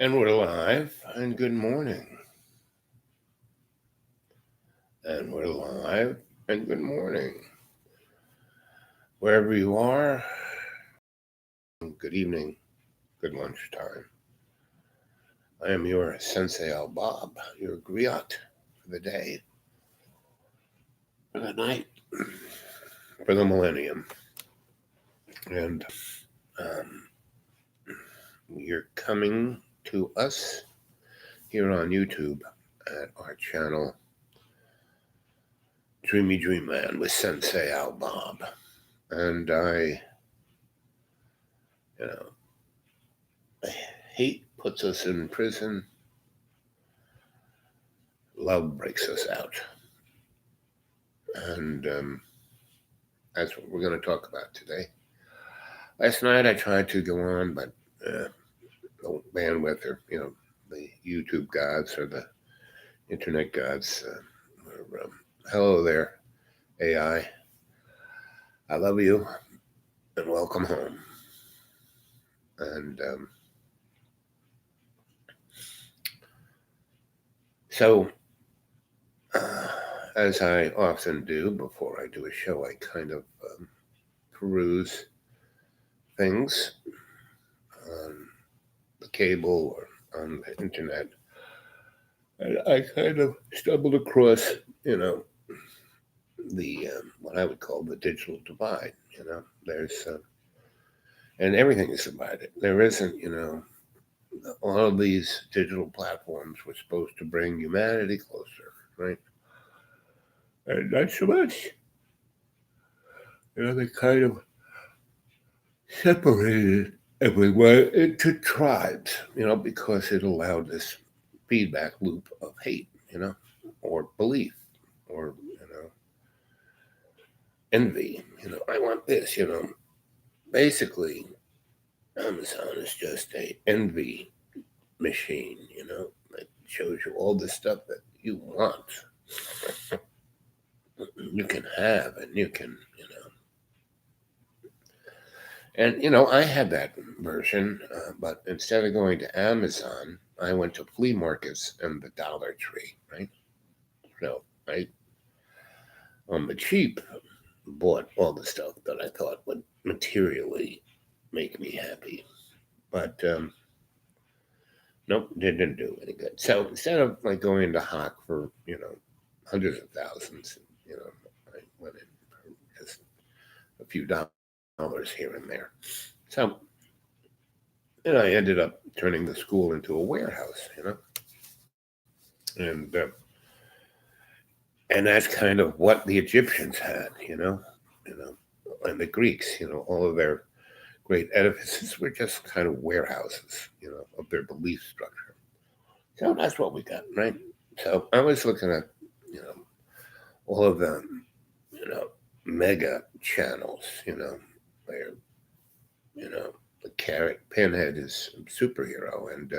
And we're live, and good morning. And we're live, and good morning. Wherever you are, good evening, good lunchtime. I am your Sensei Al Bob, your griot for the day, for the night, for the millennium. And you're coming to us here on YouTube at our channel, Dreamy Dreamland with Sensei Al Bob. And you know, hate puts us in prison, love breaks us out. And that's what we're going to talk about today. Last night I tried to go on, but the bandwidth or, the YouTube gods or the internet gods were, hello there, AI. I love you and welcome home. And so, as I often do before I do a show, I kind of peruse things on the cable or on the internet. And I kind of stumbled across, the what I would call the digital divide. There's and everything is divided. There isn't, all of these digital platforms were supposed to bring humanity closer, right? And not so much. They kind of separated everyone into tribes, because it allowed this feedback loop of hate, or belief, or envy. I want this. Basically, Amazon is just a envy machine. That shows you all the stuff that you want, you can have, and you can, And I had that version, but instead of going to Amazon, I went to flea markets and the Dollar Tree, right? So I, on the cheap, bought all the stuff that I thought would materially make me happy. But nope, didn't do any good. So instead of like going to Hawk for hundreds of thousands, I went in for just a few dollars here and there. So I ended up turning the school into a warehouse, and that's kind of what the Egyptians had, and the Greeks, all of their great edifices were just kind of warehouses, of their belief structure. So that's what we got, right? So I was looking at, all of the, mega channels, where, the carrot pinhead is a superhero and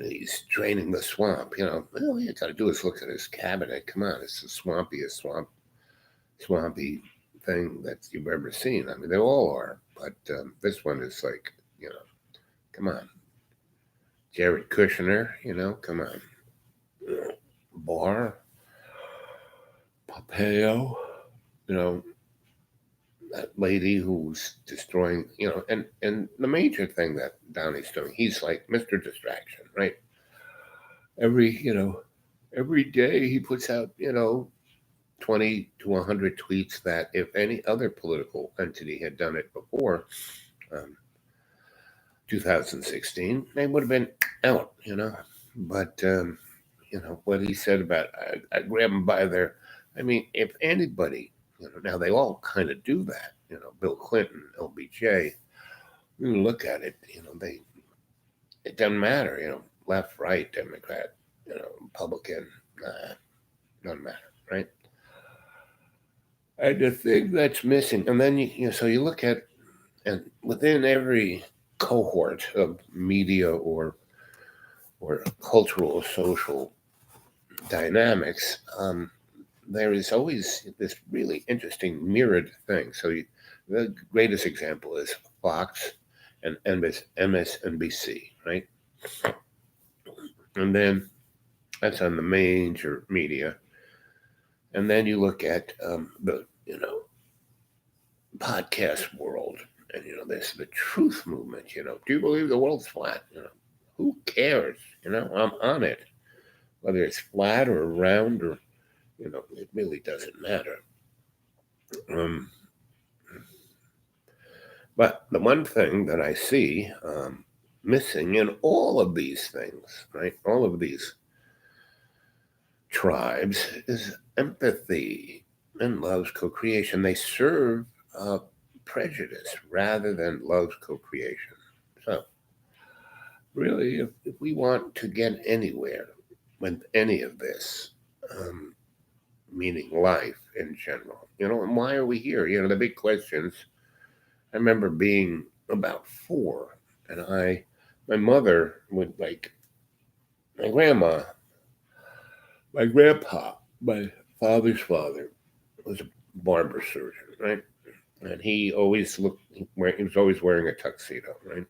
he's draining the swamp. All you got to do is look at his cabinet. Come on, it's the swampiest swampy thing that you've ever seen. I mean, they all are, but this one is like, come on, Jared Kushner. Come on, Barr, Pompeo. You know, that lady who's destroying. And the major thing that Downey's doing, he's like Mr. Distraction, right? Every every day he puts out 20 to 100 tweets that if any other political entity had done it before um, 2016, they would have been out, But, what he said about, I grab them by their, I mean, if anybody, now they all kind of do that, Bill Clinton, LBJ, you look at it, it doesn't matter, left, right, Democrat, Republican, doesn't matter, right? And the thing that's missing, and then so you look at, and within every cohort of media or cultural or social dynamics, there is always this really interesting mirrored thing. So the greatest example is Fox and MSNBC, right? And then that's on the major media. And then you look at the, podcast world, and there's the truth movement. Do you believe the world's flat? Who cares? I'm on it, whether it's flat or round or it really doesn't matter. Um, but the one thing that I see missing in all of these things, right? All of these tribes is empathy and love's co-creation. They serve prejudice rather than love's co-creation. So, really, if we want to get anywhere with any of this, meaning life in general, and why are we here? The big questions. I remember being about 4, and my mother would my grandma, my grandpa, my father's father was a barber surgeon, right? And he was always wearing a tuxedo, right?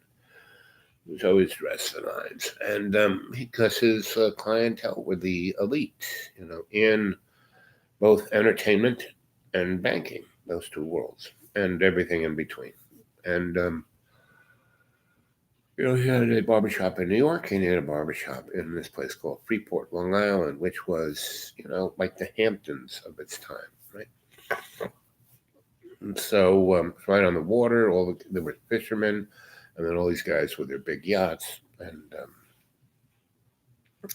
He was always dressed to the nines. And because his clientele were the elite, in both entertainment and banking, those two worlds, and everything in between. And he had a barbershop in New York, and he had a barbershop in this place called Freeport, Long Island, which was, like the Hamptons of its time, right? And so, right on the water, there were fishermen, and then all these guys with their big yachts, and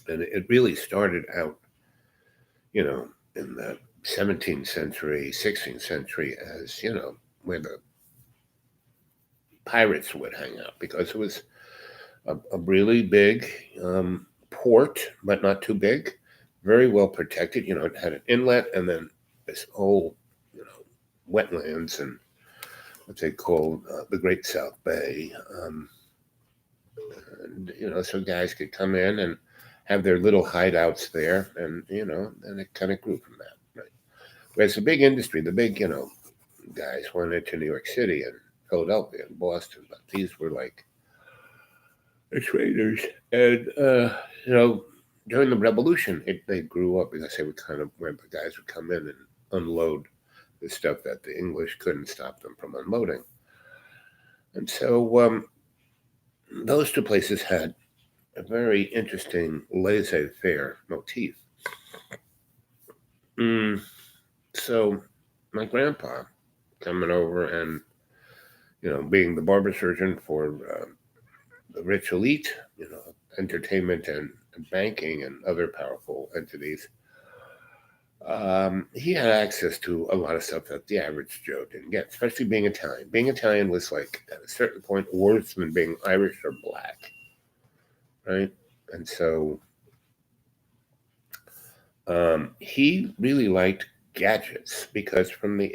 it really started out, in the 17th century, 16th century, as where the pirates would hang out, because it was a really big port, but not too big, very well protected. It had an inlet, and then this whole, wetlands, and what they called the Great South Bay. And so guys could come in and have their little hideouts there, and and it kind of grew from that. Right? Whereas the big industry, the big guys went into New York City and Philadelphia and Boston, but these were like the traders, and during the Revolution, they grew up because they would kind of where the guys would come in and unload the stuff that the English couldn't stop them from unloading, and so those two places had a very interesting laissez-faire motif. So my grandpa coming over and being the barber surgeon for the rich elite, entertainment and banking and other powerful entities. He had access to a lot of stuff that the average Joe didn't get, especially being Italian. Being Italian was like at a certain point worse than being Irish or black, right? And so he really liked gadgets because from the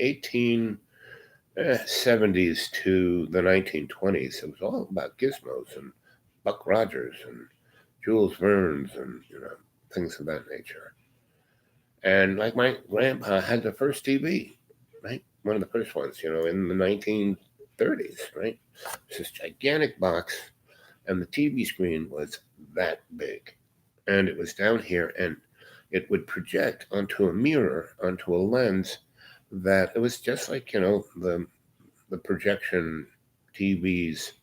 1870s to the 1920s, it was all about gizmos and Buck Rogers and Jules Verne's and things of that nature. And like my grandpa had the first TV, right? One of the first ones, in the 1930s, right? It's this gigantic box, and the TV screen was that big, and it was down here, and it would project onto a mirror, onto a lens that it was just like the projection TVs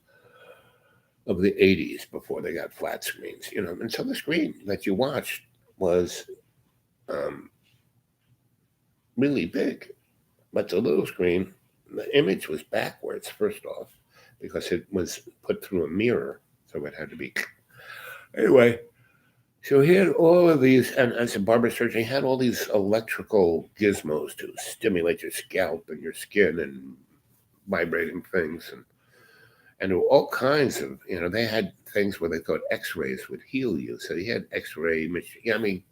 of the 80s before they got flat screens, and so the screen that you watched was really big, but the little screen, the image was backwards, first off, because it was put through a mirror, so it had to be. Anyway, so he had all of these, and as a barber surgeon, he had all these electrical gizmos to stimulate your scalp and your skin and vibrating things, and there were all kinds of, they had things where they thought X-rays would heal you. So he had X-ray machine. I mean,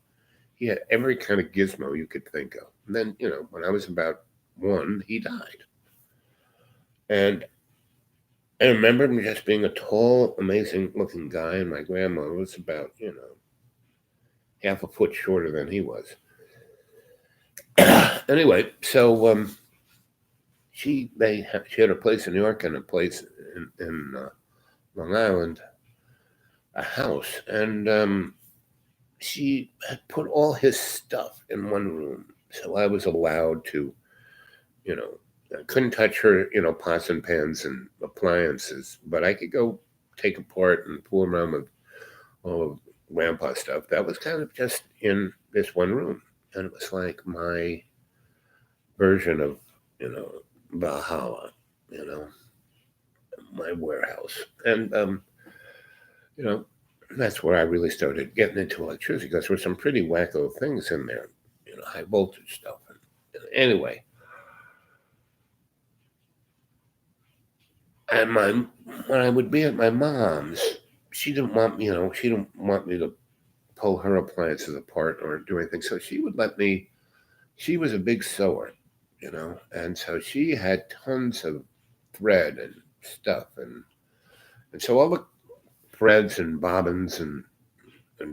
he had every kind of gizmo you could think of. And then, when I was about 1, he died. And I remember him just being a tall, amazing-looking guy, and my grandma was about, half a foot shorter than he was. Anyway, so she had a place in New York and a place in Long Island. a house, and she had put all his stuff in one room, so I was allowed to, you know, I couldn't touch her, pots and pans and appliances, but I could go take apart and fool around with all of grandpa stuff. That was kind of just in this one room, and it was like my version of, you know, Valhalla, you know, my warehouse, and you know, that's where I really started getting into electricity because there were some pretty wacko things in there, high voltage stuff. And anyway, and my when I would be at my mom's, she didn't want me to pull her appliances apart or do anything. So she would let me. She was a big sewer, and so she had tons of thread and stuff, and so all the threads and bobbins and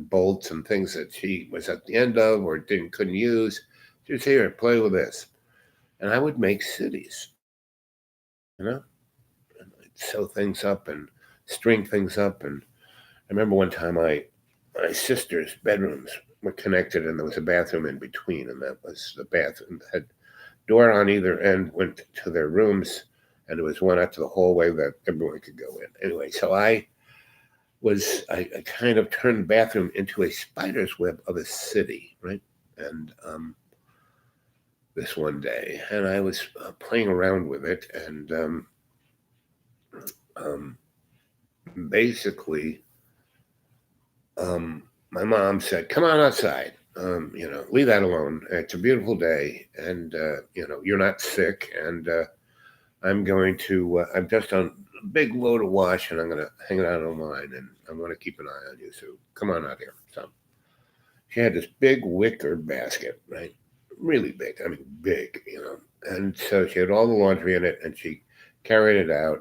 bolts and things that she was at the end of or couldn't use. Just here, play with this, and I would make cities, and I'd sew things up and string things up. And I remember one time my sister's bedrooms were connected, and there was a bathroom in between, and that was the bathroom. Had door on either end went to their rooms, and there was one out to the hallway that everyone could go in. Anyway, so I kind of turned the bathroom into a spider's web of a city, right? And this one day, and I was playing around with it, and um, basically, my mom said, "Come on outside. Leave that alone. It's a beautiful day, and you're not sick, and I'm going to. I've just done a big load of wash, and I'm going to hang it out online, and I'm going to keep an eye on you. So come on out here." So she had this big wicker basket, right? Really big. I mean, big, And so she had all the laundry in it, and she carried it out,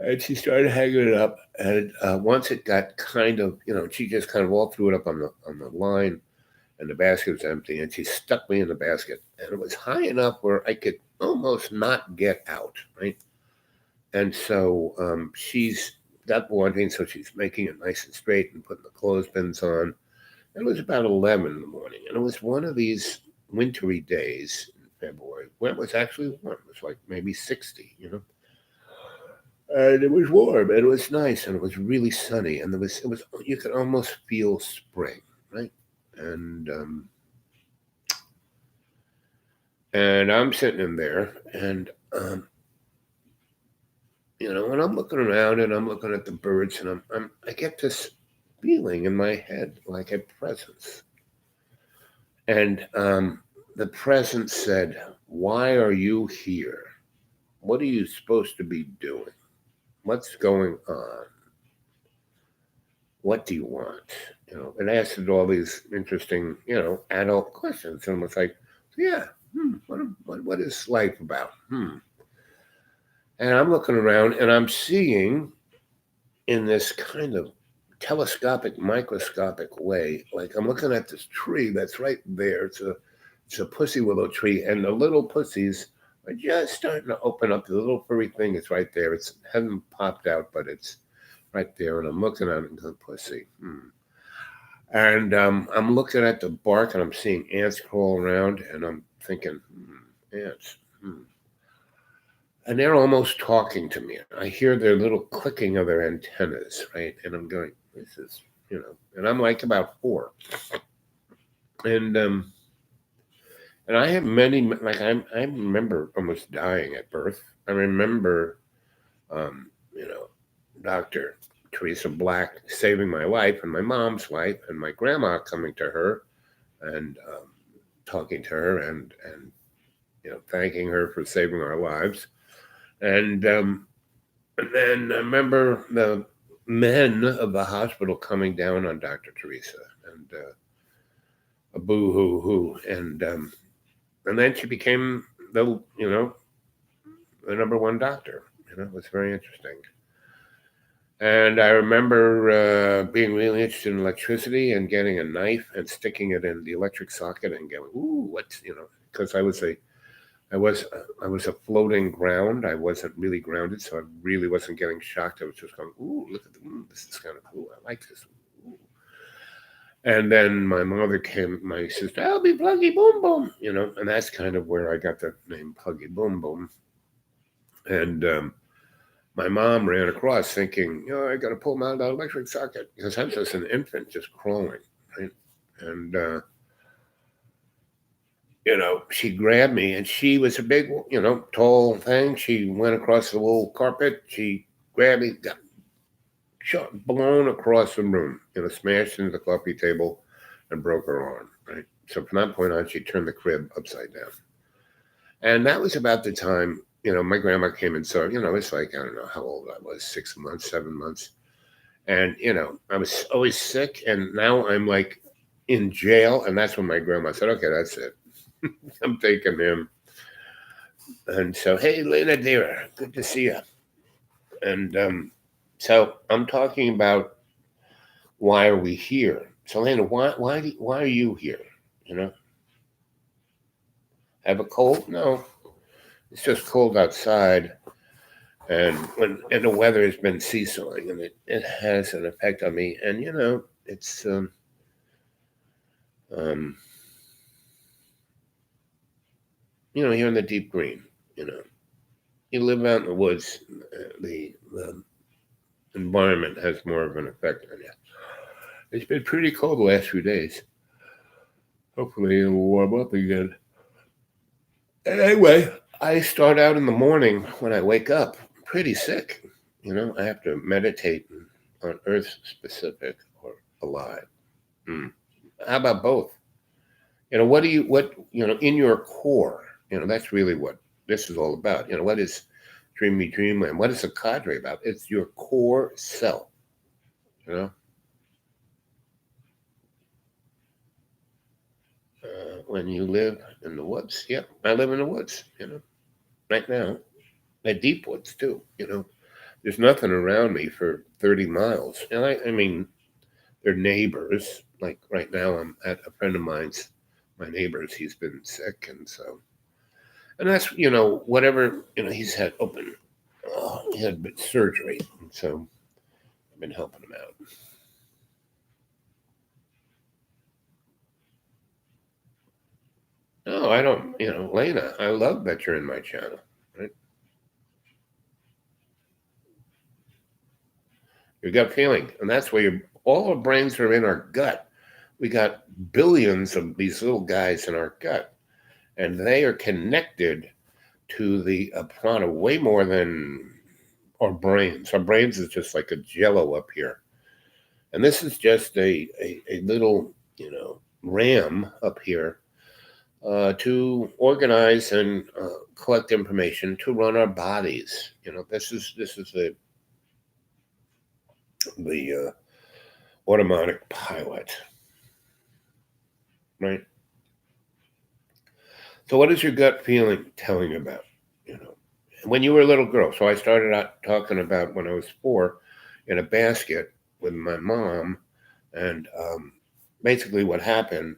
and she started hanging it up. And once it got kind of, she just kind of all threw it up on the line, and the basket was empty. And she stuck me in the basket, and it was high enough where I could almost not get out, right? And so she's got the laundry, and so she's making it nice and straight and putting the clothespins on. And it was about 11 in the morning, and it was one of these wintry days in February when it was actually warm. It was like maybe 60. And it was warm, and it was nice, and it was really sunny, and it was you could almost feel spring, right? And and I'm sitting in there, and when I'm looking around and I'm looking at the birds, and I get this feeling in my head like a presence, and the presence said, "Why are you here? What are you supposed to be doing? What's going on? What do you want?" It asked all these interesting, adult questions. And was like, yeah, what is life about? And I'm looking around and I'm seeing in this kind of telescopic, microscopic way, like I'm looking at this tree that's right there. It's a pussy willow tree, and the little pussies are just starting to open up. The little furry thing is right there. It hasn't popped out, but it's right there, and I'm looking at it and going, "Pussy." And I'm looking at the bark, and I'm seeing ants crawl around, and I'm thinking, ants. And they're almost talking to me. I hear their little clicking of their antennas, right? And I'm going, "This is, and I'm like about 4. And I have many, like I remember almost dying at birth. I remember, um, you know, Dr. Teresa Black saving my life and my mom's life, and my grandma coming to her and talking to her and thanking her for saving our lives. And then I remember the men of the hospital coming down on Dr. Teresa and a boo hoo hoo, and then she became the number one doctor. It was very interesting. And I remember being really interested in electricity and getting a knife and sticking it in the electric socket and going, "Ooh, what's," because I was a I was a floating ground. I wasn't really grounded, so I really wasn't getting shocked. I was just going, "Ooh, look at this is kind of cool. I like this." Ooh. And then my mother came, my sister, I'll be Pluggy Boom Boom, and that's kind of where I got the name Pluggy Boom Boom. And my mom ran across thinking, I got to pull him out of that electric socket because I was just an infant just crawling, right? And, she grabbed me and she was a big, tall thing. She went across the little carpet. She grabbed me, got shot, blown across the room, smashed into the coffee table and broke her arm, right? So from that point on, she turned the crib upside down. And that was about the time, my grandma came and saw, it's like, I don't know how old I was, 6 months, 7 months. And, I was always sick. And now I'm like in jail. And that's when my grandma said, okay, that's it. I'm taking him. And so, hey, Lena, dear, good to see you. And so I'm talking about why are we here? So, Lena, why are you here? Have a cold? No, it's just cold outside. And the weather has been seesawing, and it has an effect on me. And it's um, here in the deep green, you live out in the woods, the environment has more of an effect on you. It's been pretty cold the last few days. Hopefully it'll warm up again. And anyway, I start out in the morning when I wake up pretty sick. I have to meditate on Earth specific or alive. How about both? What do in your core, that's really what this is all about. What is Dreamy Dreamland? What is a cadre about? It's your core self, you know? When you live in the woods. Yep, I live in the woods, right now. The deep woods too, There's nothing around me for 30 miles. And I mean, they're neighbors. Like right now, I'm at a friend of mine's, my neighbor's, he's been sick. And so, and that's, whatever, he's had he had surgery. And so I've been helping him out. No, I don't, Lena, I love that you're in my channel, right? Your gut feeling. And that's where all our brains are in our gut. We got billions of these little guys in our gut, and they are connected to the prana way more than our brains. Our brains is just like a jello up here. And this is just a little, RAM up here to organize and collect information to run our bodies. This is the automatic pilot, right? So, what is your gut feeling telling you about? When you were a little girl. So I started out talking about when I was 4 in a basket with my mom, and basically what happened,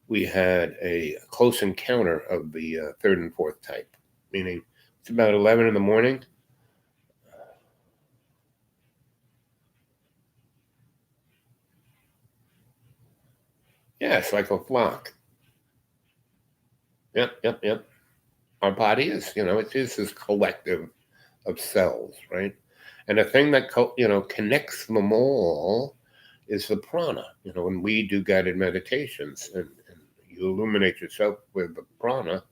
we had a close encounter of the third and fourth type, meaning it's about 11 in the morning. Yeah, it's like a flock. Yep, yep, yep. Our body is, it is this collective of cells, right? And the thing that connects them all is the prana. When we do guided meditations and you illuminate yourself with the prana,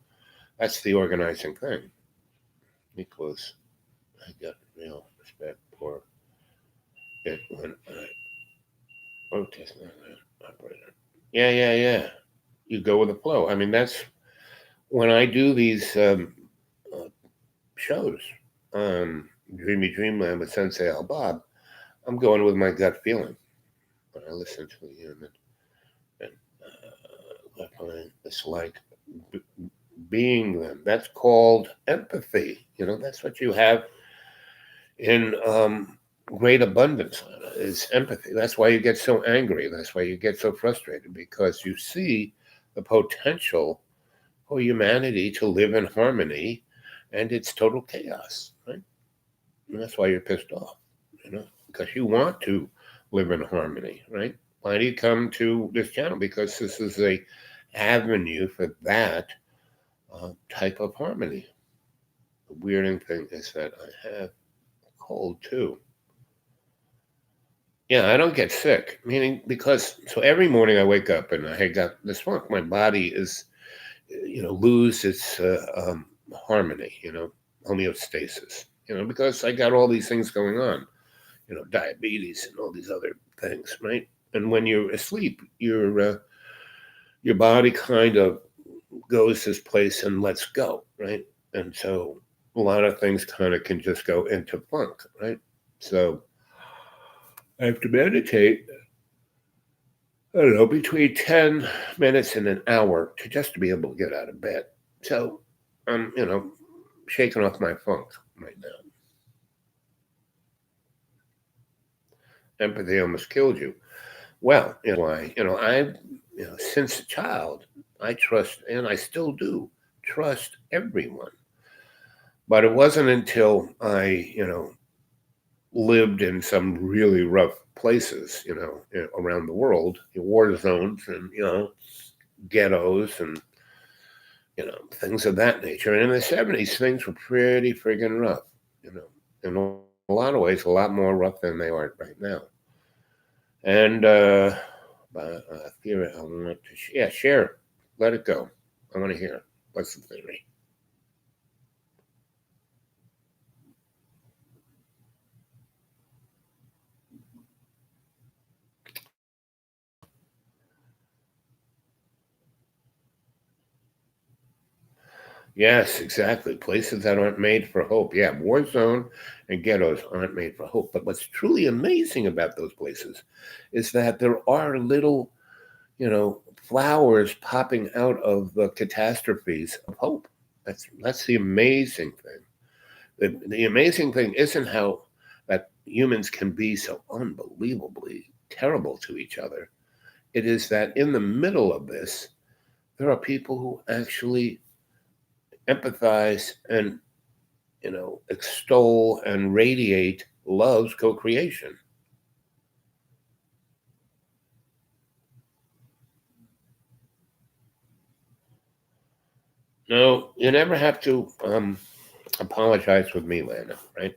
that's the organizing thing. Because I got real respect for it when I protest operator. Yeah, yeah, yeah. You go with the flow. I mean, that's when I do these uh, shows on Dreamy Dreamland with Sensei Al Bob. I'm going with my gut feeling when I listen to you, and it's like b- being them. That's called empathy. That's what you have in great abundance is empathy. That's why you get so angry. That's why you get so frustrated because you see the potential for humanity to live in harmony, and it's total chaos, right? And that's why you're pissed off, because you want to live in harmony, right? Why do you come to this channel? Because this is a avenue for that type of harmony. The weirding thing is that I have a cold too. Yeah, I don't get sick, meaning because so every morning I wake up and I got this funk. My body is, lose its harmony, homeostasis, because I got all these things going on, diabetes and all these other things, right? And when you're asleep, your body kind of goes this place and lets go, right? And so a lot of things kind of can just go into funk, right? So I have to meditate, I don't know, between 10 minutes and an hour to just to be able to get out of bed. So I'm, shaking off my funk right now. Empathy almost killed you. Well, I've, since a child, I trust, and I still do trust everyone. But it wasn't until I, lived in some really rough places, around the world, war zones and, ghettos and, things of that nature. And in the 70s, things were pretty friggin' rough, in a lot of ways, a lot more rough than they are right now. And theory I want to share. Let it go. I want to hear. What's the theory? Yes, exactly. Places that aren't made for hope. Yeah, war zone and ghettos aren't made for hope. But what's truly amazing about those places is that there are little, flowers popping out of the catastrophes of hope. That's the amazing thing. The amazing thing isn't how that humans can be so unbelievably terrible to each other. It is that in the middle of this, there are people who actually empathize and extol and radiate love's co-creation. No, you never have to apologize with me, Lana. Right?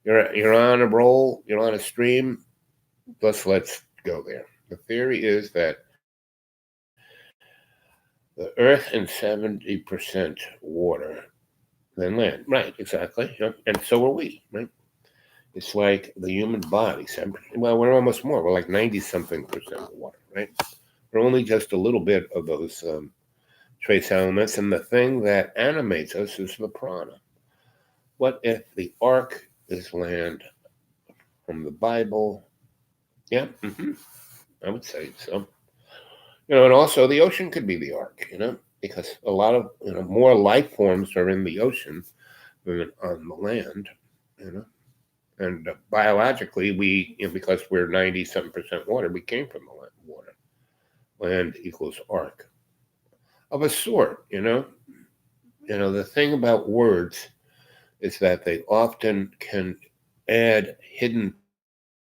You're on a roll. You're on a stream. Let's go there. The theory is that the Earth is 70% water than land. Right? Exactly. Yep. And so are we. Right? It's like the human body. Well, we're almost more. We're like 90 something percent water. Right? We're only just a little bit of those trace elements, and the thing that animates us is the prana. What if the ark is land from the Bible? Yeah, I would say so. And also the ocean could be the ark, because a lot of more life forms are in the ocean than on the land, you know. And biologically, we, because we're 90 something percent water, we came from the land, water. Land equals ark of a sort, The thing about words is that they often can add hidden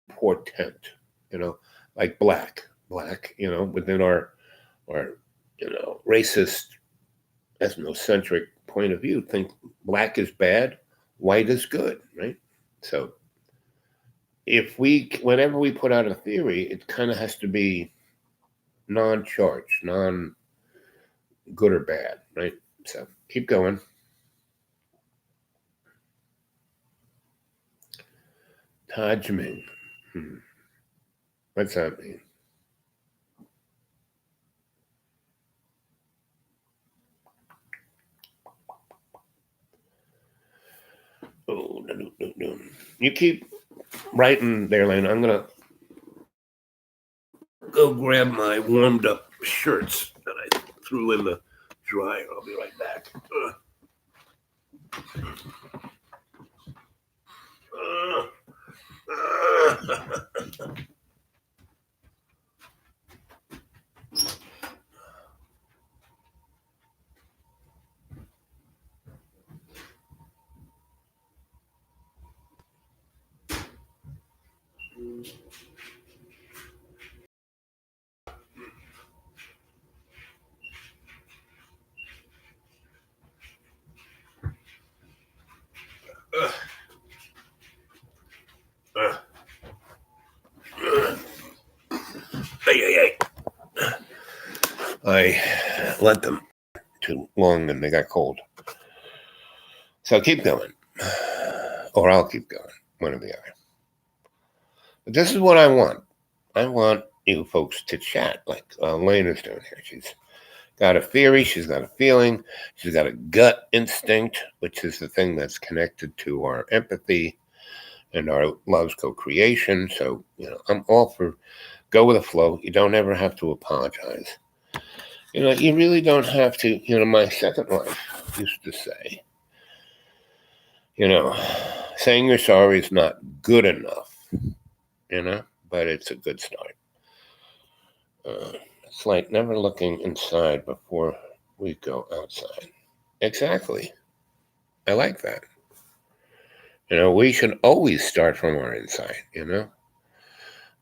portent, you know, like black, within our racist ethnocentric point of view, think black is bad, white is good, right? So whenever we put out a theory, it kind of has to be non-charged, non-good or bad, right? So keep going. Taj Ming. Hmm. What's that mean? Oh, no, no, no, no. You keep writing there, Lane. I'm gonna go grab my warmed up shirts that I threw in the dryer. I'll be right back. Hey. I let them too long and they got cold. So keep going. Or I'll keep going, one or the other. But this is what I want. I want you folks to chat like Lena's doing here. She's got a theory, she's got a feeling, she's got a gut instinct, which is the thing that's connected to our empathy and our love's co-creation. So, I'm all for go with the flow. You don't ever have to apologize. You really don't have to. My second wife used to say, saying you're sorry is not good enough, but it's a good start. It's like never looking inside before we go outside. Exactly. I like that. We should always start from our inside,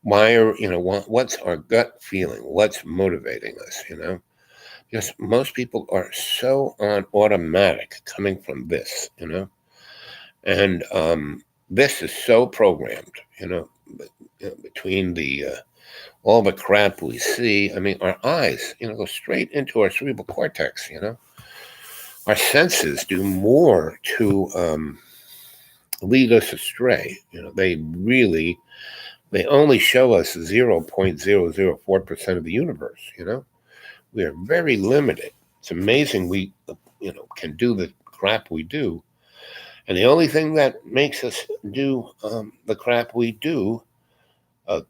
Why are, what's our gut feeling? What's motivating us, Because most people are so on automatic coming from this, and this is so programmed, between the all the crap we see. I mean, our eyes, go straight into our cerebral cortex. Our senses do more to lead us astray. They only show us 0.004% of the universe. We are very limited. It's amazing we, can do the crap we do. And the only thing that makes us do the crap we do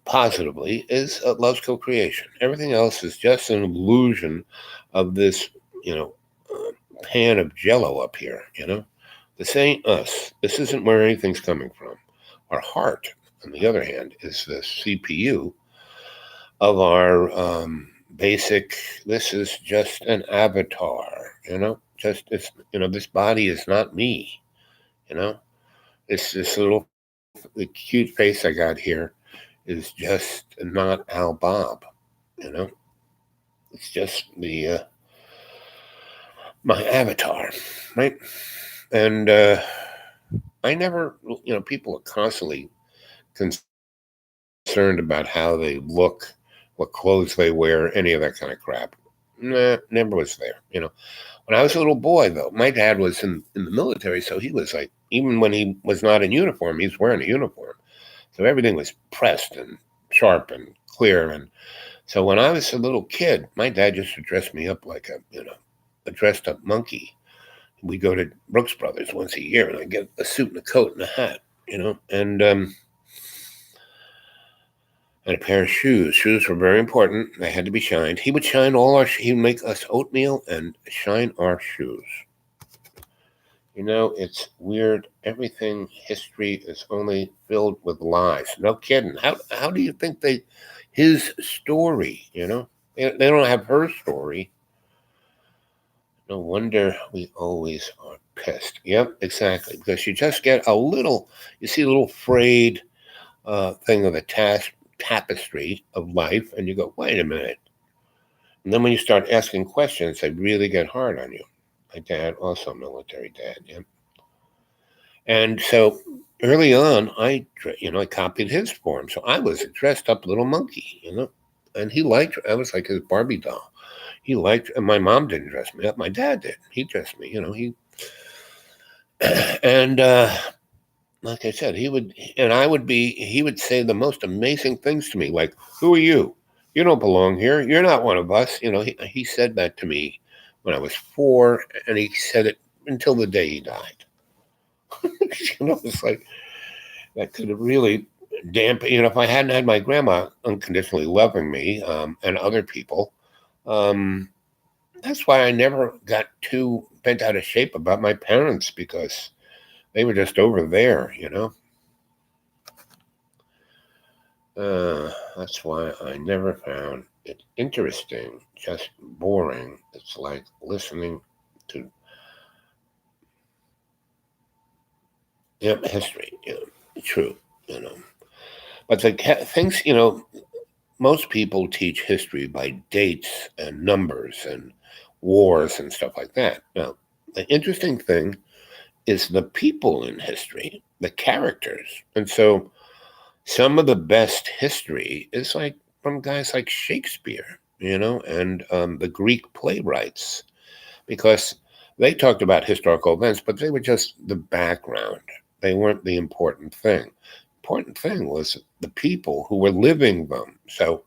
positively is love's co-creation. Everything else is just an illusion of this, pan of jello up here, This ain't us. This isn't where anything's coming from. Our heart, on the other hand, is the CPU of our basic, this is just an avatar, this body is not me, It's this little, the cute face I got here is just not Al Bob, It's just the, my avatar, right? And I never, people are constantly concerned about how they look, what clothes they wear, any of that kind of crap. Nah, never was there. When I was a little boy, though, my dad was in the military, so he was like, even when he was not in uniform, he was wearing a uniform. So everything was pressed and sharp and clear. And so when I was a little kid, my dad used to dress me up like a dressed up monkey. We go to Brooks Brothers once a year, and I get a suit and a coat and a hat, and a pair of shoes. Shoes were very important. They had to be shined. He would shine he would make us oatmeal and shine our shoes. It's weird. Everything, history is only filled with lies. No kidding. How do you think his story, they don't have her story. No wonder we always are pissed. Yep, exactly. Because you just get you see a little frayed thing of the tapestry of life, and you go, wait a minute. And then when you start asking questions, they really get hard on you. My dad, also military dad, yeah. And so early on, I copied his form. So I was a dressed up little monkey, and he liked, I was like his Barbie doll. He liked, and my mom didn't dress me up. My dad did. He dressed me, and like I said, he would say the most amazing things to me, like, who are you? You don't belong here. You're not one of us. He said that to me when I was 4, and he said it until the day he died. It's like, that could have really dampened, if I hadn't had my grandma unconditionally loving me, and other people, that's why I never got too bent out of shape about my parents, because they were just over there, That's why I never found it interesting, just boring. It's like listening to history, true, But the things, most people teach history by dates and numbers and wars and stuff like that. Now, the interesting thing is the people in history, the characters. And so some of the best history is like from guys like Shakespeare, and the Greek playwrights, because they talked about historical events, but they were just the background. They weren't the important thing. Important thing was the people who were living them. So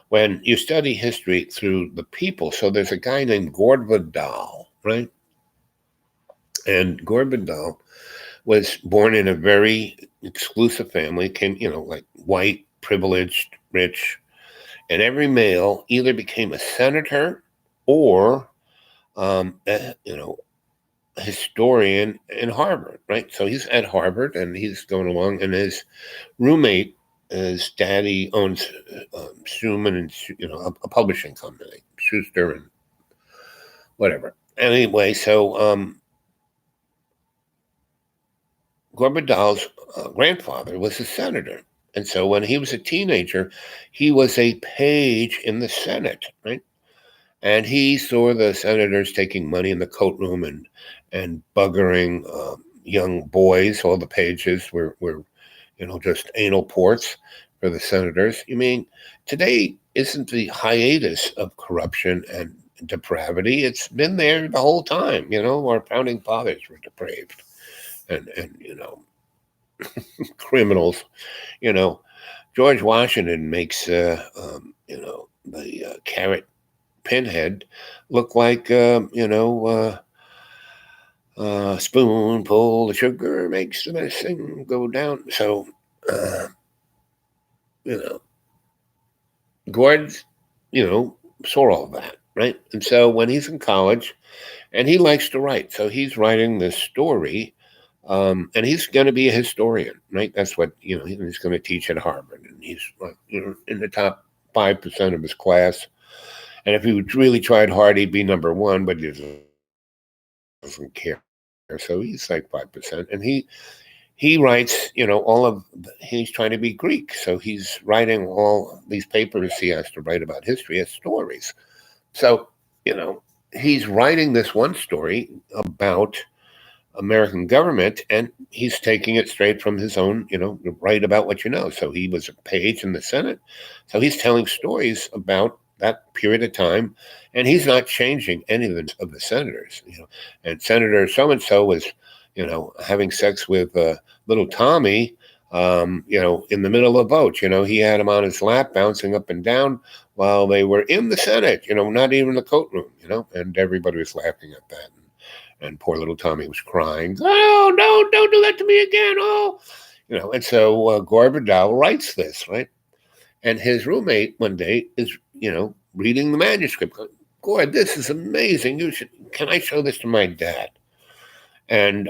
when you study history through the people, so there's a guy named Gord Vidal, right? And Gord Vidal was born in a very exclusive family, came, like white, privileged, rich, and every male either became a senator or, a historian in Harvard, right? So he's at Harvard and he's going along, and his roommate, his daddy owns Schumann and a publishing company, Schuster and whatever. Anyway, so Gorbadal's grandfather was a senator. And so when he was a teenager, he was a page in the Senate, right? And he saw the senators taking money in the coat room and buggering young boys. All the pages were just anal ports for the senators. You mean, today isn't the hiatus of corruption and depravity. It's been there the whole time. Our founding fathers were depraved and criminals. George Washington makes the carrot pinhead look like spoonful of sugar makes the medicine go down. So Gord saw all that, right? And so when he's in college, and he likes to write, so he's writing this story. And he's going to be a historian, right? That's what he's going to teach at Harvard, and he's like in the top 5% of his class. And if he really tried hard, he'd be number one, but he doesn't care. So he's like 5%, and he writes, he's trying to be Greek, so he's writing all these papers he has to write about history as stories. So he's writing this one story about American government, and he's taking it straight from his own, write about what you know. So he was a page in the Senate. So he's telling stories about that period of time, and he's not changing any of the senators, And Senator so-and-so was, having sex with little Tommy, in the middle of a vote. He had him on his lap, bouncing up and down while they were in the Senate, not even the coat room, and everybody was laughing at that. And poor little Tommy was crying. Oh, no, don't do that to me again. Oh, and so Gore Vidal writes this, right? And his roommate one day is, reading the manuscript. Gore, this is amazing. Can I show this to my dad? And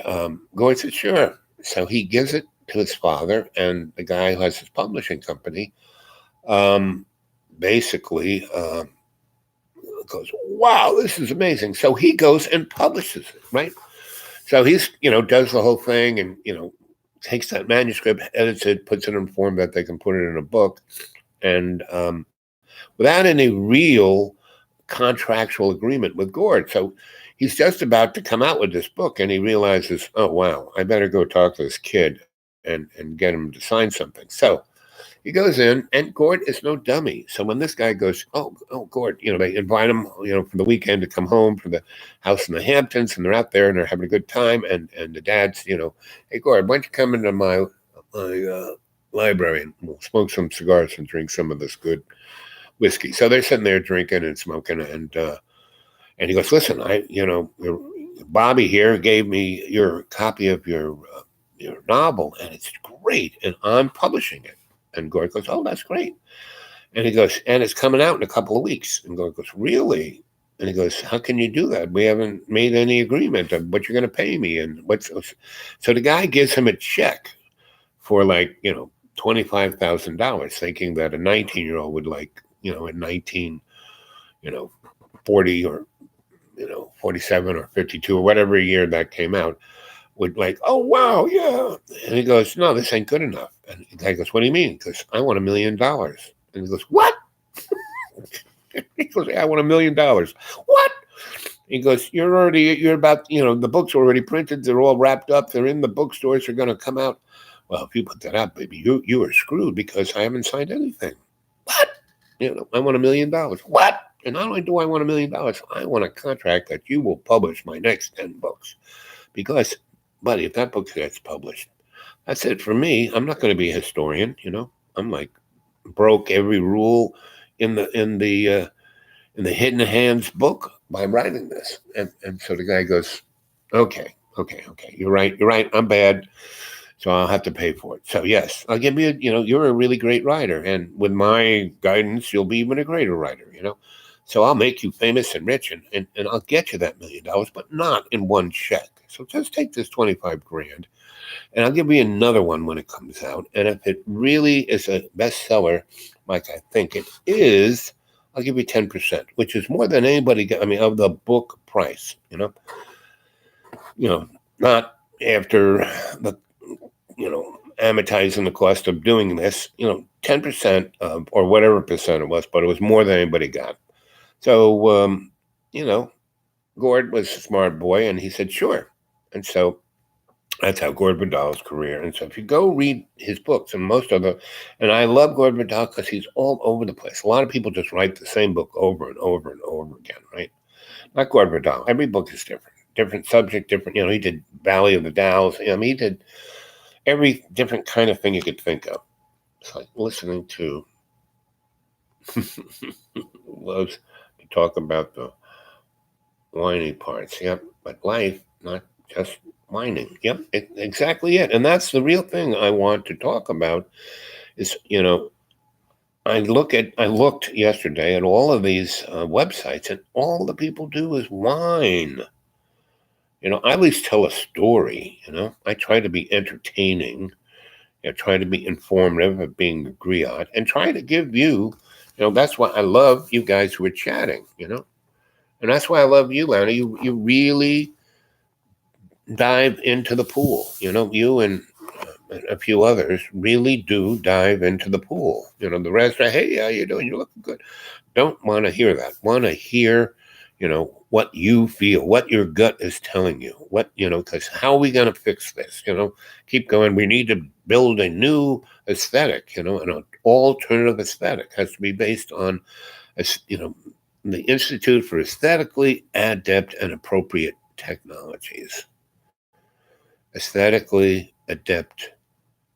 Gore said, sure. So he gives it to his father, and the guy who has his publishing company basically goes, wow, this is amazing. So he goes and publishes it, right? So he's, does the whole thing and, takes that manuscript, edits it, puts it in form that they can put it in a book. And without any real contractual agreement with Gord. So he's just about to come out with this book, and he realizes, oh, wow, I better go talk to this kid and get him to sign something. So he goes in, and Gord is no dummy. So when this guy goes, oh, Gord, they invite him, for the weekend to come home from the house in the Hamptons, and they're out there and they're having a good time. And the dad's, hey, Gord, why don't you come into my library and we'll smoke some cigars and drink some of this good whiskey. So they're sitting there drinking and smoking, and he goes, listen, Bobby here gave me your copy of your novel, and it's great, and I'm publishing it. And Gord goes, oh, that's great. And he goes, and it's coming out in a couple of weeks. And Gord goes, really? And he goes, how can you do that? We haven't made any agreement of what you're going to pay me. And so the guy gives him a check for $25,000, thinking that a 19-year-old would in 1940 or 47 or 52 or whatever year that came out, would like, oh wow, yeah. And he goes, no, this ain't good enough. And the guy goes, what do you mean? Because I want $1,000,000. And he goes, what? He goes, I want $1,000,000. What? He goes, you're about, the books are already printed. They're all wrapped up. They're in the bookstores. They're going to come out. Well, if you put that out, baby, you are screwed because I haven't signed anything. What? I want $1,000,000. What? And not only do I want $1,000,000, I want a contract that you will publish my next 10 books. Because, buddy, if that book gets published, that's it for me. I'm not going to be a historian. I'm like broke every rule in the Hidden Hands book by writing this. And so the guy goes, okay, you're right. I'm bad. So I'll have to pay for it. So yes, I'll give you, you're a really great writer. And with my guidance, you'll be even a greater writer. So I'll make you famous and rich and I'll get you that $1,000,000, but not in one check. So just take this 25 grand and I'll give you another one when it comes out. And if it really is a bestseller, like I think it is, I'll give you 10%, which is more than anybody got. I mean, of the book price, not after the, amortizing the cost of doing this, 10% or whatever percent it was, but it was more than anybody got. So, Gord was a smart boy and he said, sure. And so that's how Gord Vidal's career. And so if you go read his books and and I love Gord Vidal because he's all over the place. A lot of people just write the same book over and over and over again, right? Not Gord Vidal. Every book is different subject, different, he did Valley of the Dolls. He did every different kind of thing you could think of. It's like listening to loves to talk about the whiny parts. Yep. But life, not just whining. Yep. Exactly it. And that's the real thing I want to talk about is, I looked yesterday at all of these websites and all the people do is whine. I at least tell a story, I try to be entertaining, try to be informative, being a griot, and try to give you, that's why I love you guys who are chatting, and that's why I love you, Lana. You really dive into the pool, you and a few others really do dive into the pool. The rest are, hey, how you doing? You're looking good. Don't want to hear that. Want to hear, what you feel, what your gut is telling you, because how are we going to fix this? Keep going. We need to build a new aesthetic, an alternative aesthetic has to be based on, the Institute for Aesthetically Adept and Appropriate Technologies. Aesthetically adept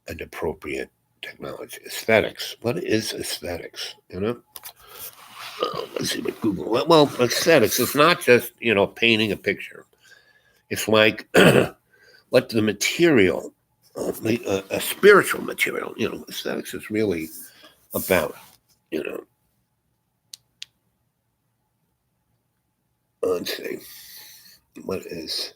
and appropriate technology. Aesthetics. What is aesthetics? Let's see what Google. Well, aesthetics. It's not just painting a picture. It's like what the material, a spiritual material. Aesthetics is really about. Let's see. What is?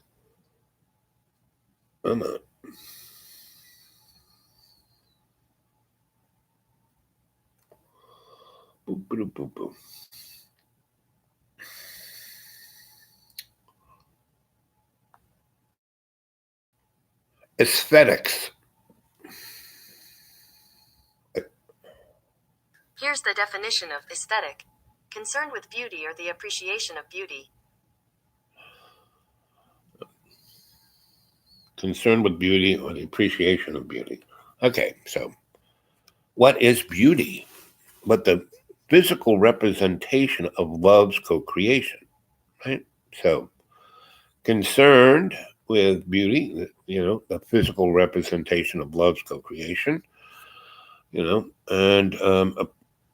Aesthetics. Here's the definition of aesthetic. Concerned with beauty or the appreciation of beauty. Concerned with beauty or the appreciation of beauty. Okay, so what is beauty but the physical representation of love's co-creation, right? So concerned with beauty, the physical representation of love's co-creation, and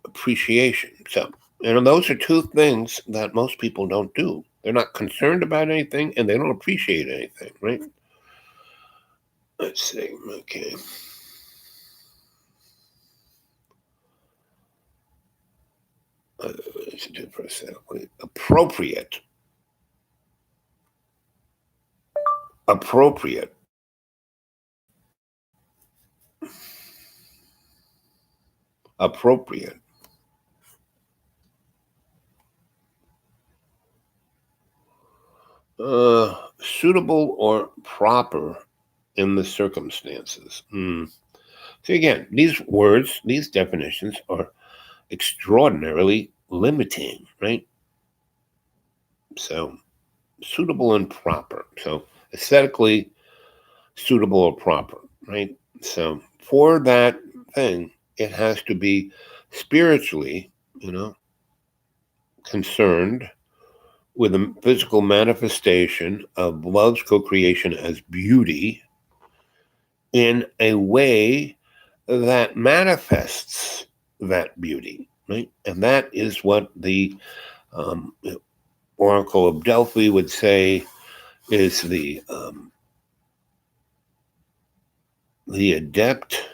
appreciation. So, those are two things that most people don't do. They're not concerned about anything and they don't appreciate anything, right? Let's see. Okay. Let's do it for a second. Appropriate. Appropriate. Appropriate. suitable or proper in the circumstances. So again, these words, these definitions are extraordinarily limiting, right? So suitable and proper. So aesthetically suitable or proper, right? So for that thing, it has to be spiritually, concerned with a physical manifestation of love's co-creation as beauty in a way that manifests that beauty, right? And that is what the um, Oracle of Delphi would say is the adept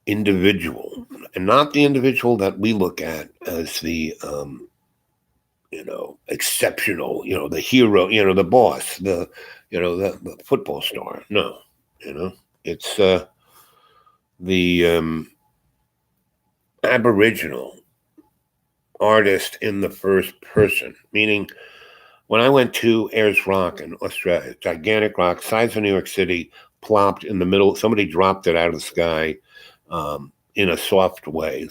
individual, and not the individual that we look at as the exceptional, the hero, the boss, the football star. No, it's the Aboriginal artist in the first person, meaning when I went to Ayers Rock in Australia, gigantic rock, size of New York City, plopped in the middle. Somebody dropped it out of the sky in a soft way.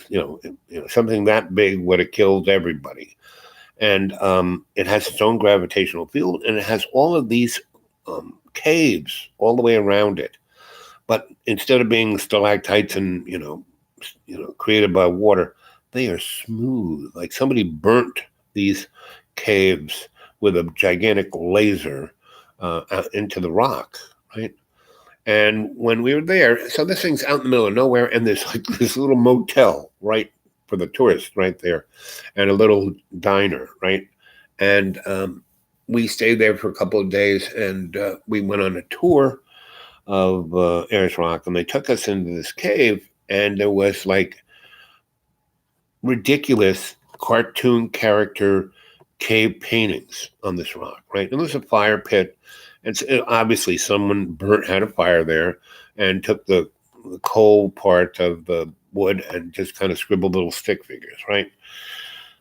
Something that big would have killed everybody. And it has its own gravitational field, and it has all of these caves all the way around it. But instead of being stalactites and created by water, they are smooth. Like somebody burnt these caves with a gigantic laser into the rock, right? And when we were there, so this thing's out in the middle of nowhere, and there's like this little motel right for the tourists right there, and a little diner, right? And we stayed there for a couple of days, and we went on a tour of Ayers Rock, and they took us into this cave, and there was like ridiculous cartoon character cave paintings on this rock, right? And there's a fire pit. And obviously someone had a fire there and took the coal part of the wood and just kind of scribbled little stick figures, right?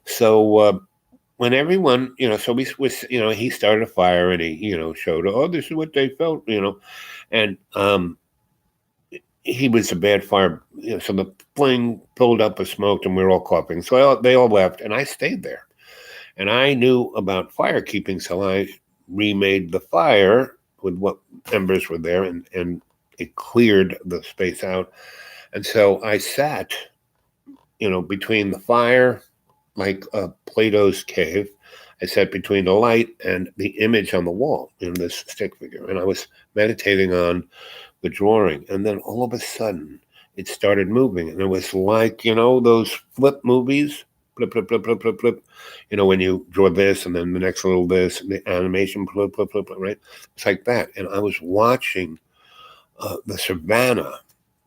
So when everyone, so we was, he started a fire and he, showed, oh, this is what they felt, and he was a bad fire, so the flame pulled up with smoke and we were all coughing. So they all left and I stayed there. And I knew about fire keeping, so I remade the fire with what embers were there, and it cleared the space out. And so I sat, between the fire, like Plato's cave. I sat between the light and the image on the wall, this stick figure. And I was meditating on the drawing. And then all of a sudden, it started moving. And it was like, those flip movies. Blip, blip, blip, blip, blip, blip. When you draw this and then the next little this, and the animation, blip, blip, blip, blip, right? It's like that. And I was watching the savannah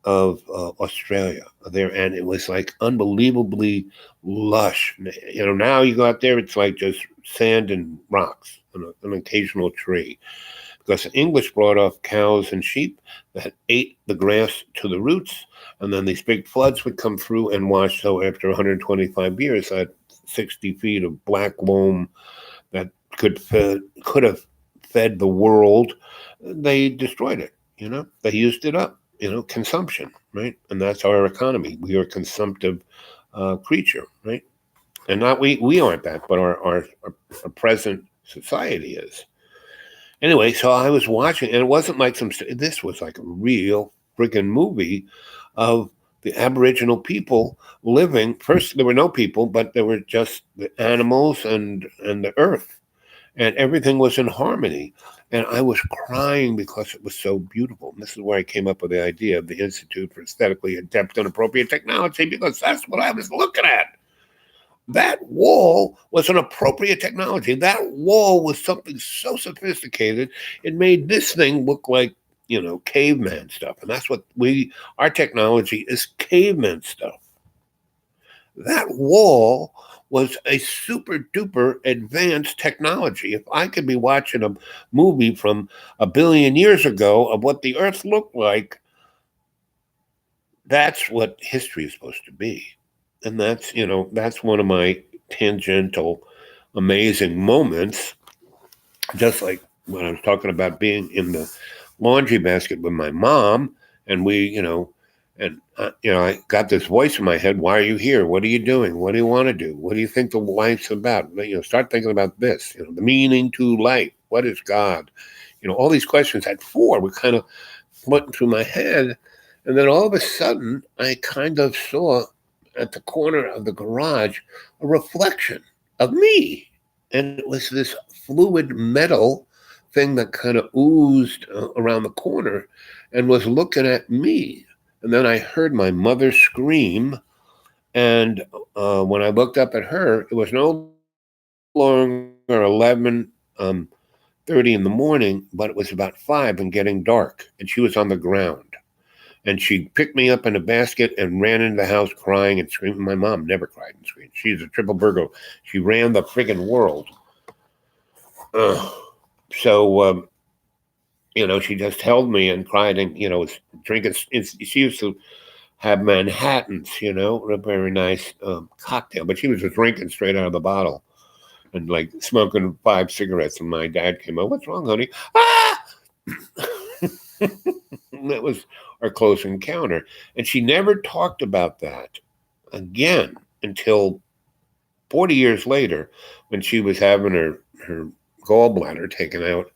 of Australia there, and it was like unbelievably lush. Now you go out there, it's like just sand and rocks and an occasional tree. Because the English brought off cows and sheep that ate the grass to the roots, and then these big floods would come through and wash. So after 125 years, that 60 feet of black loam that could have fed the world, they destroyed it. They used it up. Consumption, right? And that's our economy. We are a consumptive creature, right? And not we aren't that, but our present society is. Anyway, so I was watching, and it wasn't like this was like a real freaking movie of the Aboriginal people living. First, there were no people, but there were just the animals and the earth, and everything was in harmony. And I was crying because it was so beautiful. And this is where I came up with the idea of the Institute for Aesthetically Adept and Appropriate Technology, because that's what I was looking at. That wall was an appropriate technology. That wall was something so sophisticated, it made this thing look like, caveman stuff. And that's what our technology is, caveman stuff. That wall was a super duper advanced technology. If I could be watching a movie from 1 billion years ago of what the earth looked like, that's what history is supposed to be. And that's one of my tangential, amazing moments, just like when I was talking about being in the laundry basket with my mom, and I got this voice in my head. Why are you here? What are you doing? What do you want to do? What do you think the life's about? Start thinking about this. The meaning to life. What is God? All these questions at 4 were kind of floating through my head, and then all of a sudden, I kind of saw at the corner of the garage a reflection of me, and it was this fluid metal thing that kind of oozed around the corner and was looking at me. And then I heard my mother scream. And when I looked up at her, it was no longer 11:30 in the morning, but it was about 5 and getting dark. And she was on the ground. And she picked me up in a basket and ran into the house crying and screaming. My mom never cried and screamed. She's a triple burglar. She ran the friggin' world. So she just held me and cried and, was drinking. She used to have Manhattans, a very nice cocktail, but she was just drinking straight out of the bottle and like smoking 5 cigarettes. And my dad came out, "What's wrong, honey?" Ah! That was our close encounter. And she never talked about that again until 40 years later when she was having her gallbladder taken out.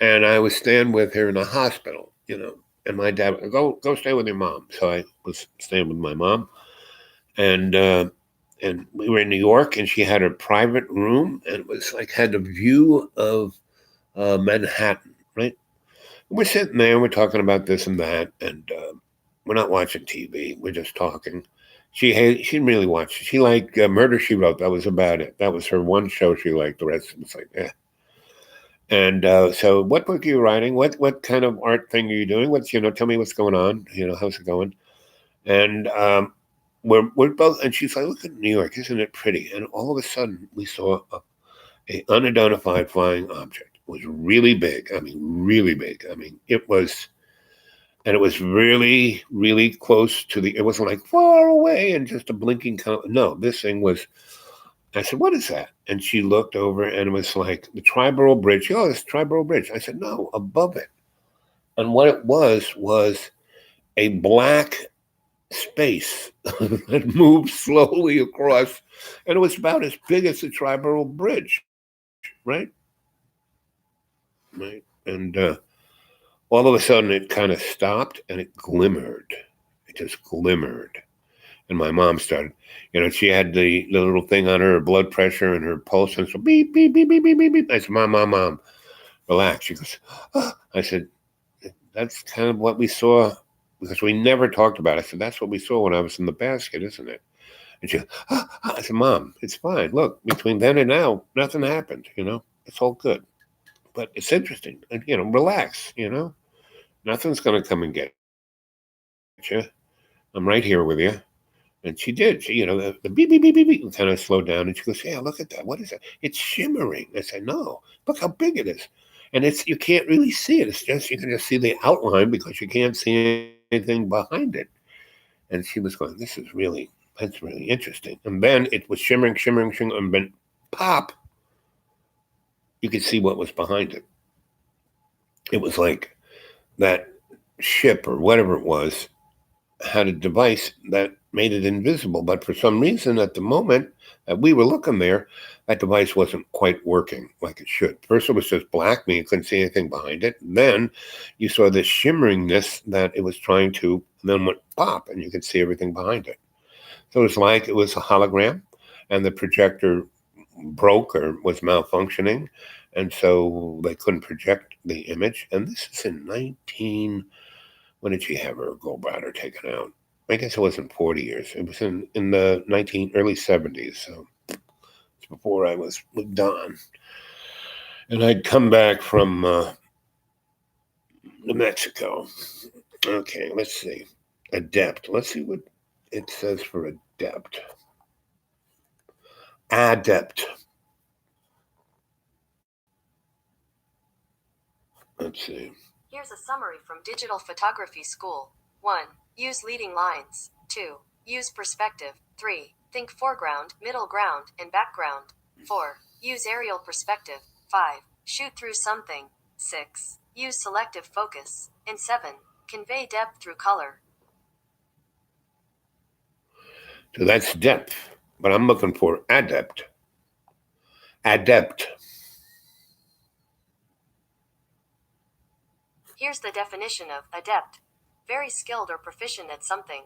And I was staying with her in the hospital, and my dad would go stay with your mom. So I was staying with my mom, and we were in New York, and she had her private room, and it was like had a view of Manhattan, right? We're sitting there, we're talking about this and that, and we're not watching TV. We're just talking. She didn't really watch. She liked Murder, She Wrote. That was about it. That was her one show she liked. The rest was like, eh. And so, what book are you writing? What kind of art thing are you doing? Tell me what's going on. How's it going? And we're both. And she's like, "Look at New York, isn't it pretty?" And all of a sudden, we saw a unidentified flying object. It was really big. I mean, really big. I mean, it was, and it was really, really close to the. It wasn't like far away and just a blinking. No, this thing was. I said, "What is that?" And she looked over and it was like the Triborough Bridge. "Oh, it's Triborough Bridge." I said, "No, above it." And what it was a black space that moved slowly across. And it was about as big as the Triborough Bridge, right? Right. And all of a sudden it kind of stopped and it glimmered. It just glimmered. And my mom started, she had the little thing on her blood pressure and her pulse, and so beep, beep, beep, beep, beep, beep, beep. I said, Mom, relax. She goes, oh. I said, that's kind of what we saw, because we never talked about it. I said, that's what we saw when I was in the basket, isn't it? And she goes, oh. I said, Mom, it's fine. Look, between then and now, nothing happened, it's all good. But it's interesting. And, relax, nothing's going to come and get you. I'm right here with you. And she did. She, the beep, beep, beep, beep, beep kind of slowed down. And she goes, yeah, look at that. What is that? It's shimmering. I said, no, look how big it is. And you can't really see it. You can just see the outline because you can't see anything behind it. And she was going, that's really interesting. And then it was shimmering, and then pop, you could see what was behind it. It was like that ship or whatever it was had a device that made it invisible. But for some reason, at the moment that we were looking there, that device wasn't quite working like it should. First, it was just black, meaning you couldn't see anything behind it. Then you saw this shimmeringness that it was trying to, and then went pop, and you could see everything behind it. So it was like it was a hologram, and the projector broke or was malfunctioning, and so they couldn't project the image. And this is in when did she have her gallbladder taken out? I guess it wasn't 40 years. It was in the early 70s. So it's before I was with Don. And I'd come back from New Mexico. Okay, let's see. Adept. Let's see what it says for adept. Adept. Let's see. Here's a summary from Digital Photography School. 1. Use leading lines. 2. Use perspective. 3. Think foreground, middle ground, and background. 4. Use aerial perspective. 5. Shoot through something. 6. Use selective focus. And 7. Convey depth through color. So that's depth, but I'm looking for adept. Adept. Here's the definition of adept. Very skilled or proficient at something.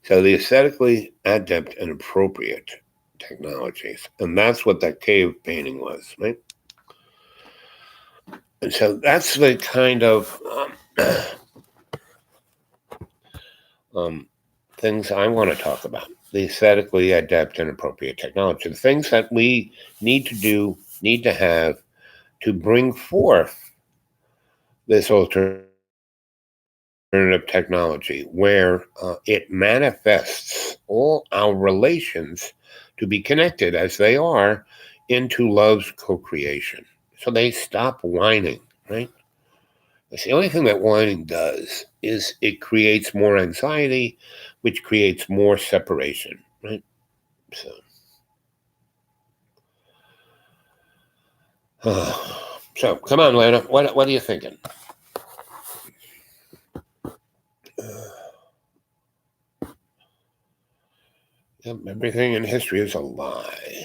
So the aesthetically adept and appropriate technologies. And that's what that cave painting was, right? And so that's the kind of things I want to talk about. The aesthetically adept and appropriate technology. The things that we need to do, need to have to bring forth this alternative technology where it manifests all our relations to be connected as they are into love's co-creation. So they stop whining, right? That's the only thing that whining does is it creates more anxiety, which creates more separation, right? So come on, Lana. What are you thinking? Everything in history is a lie.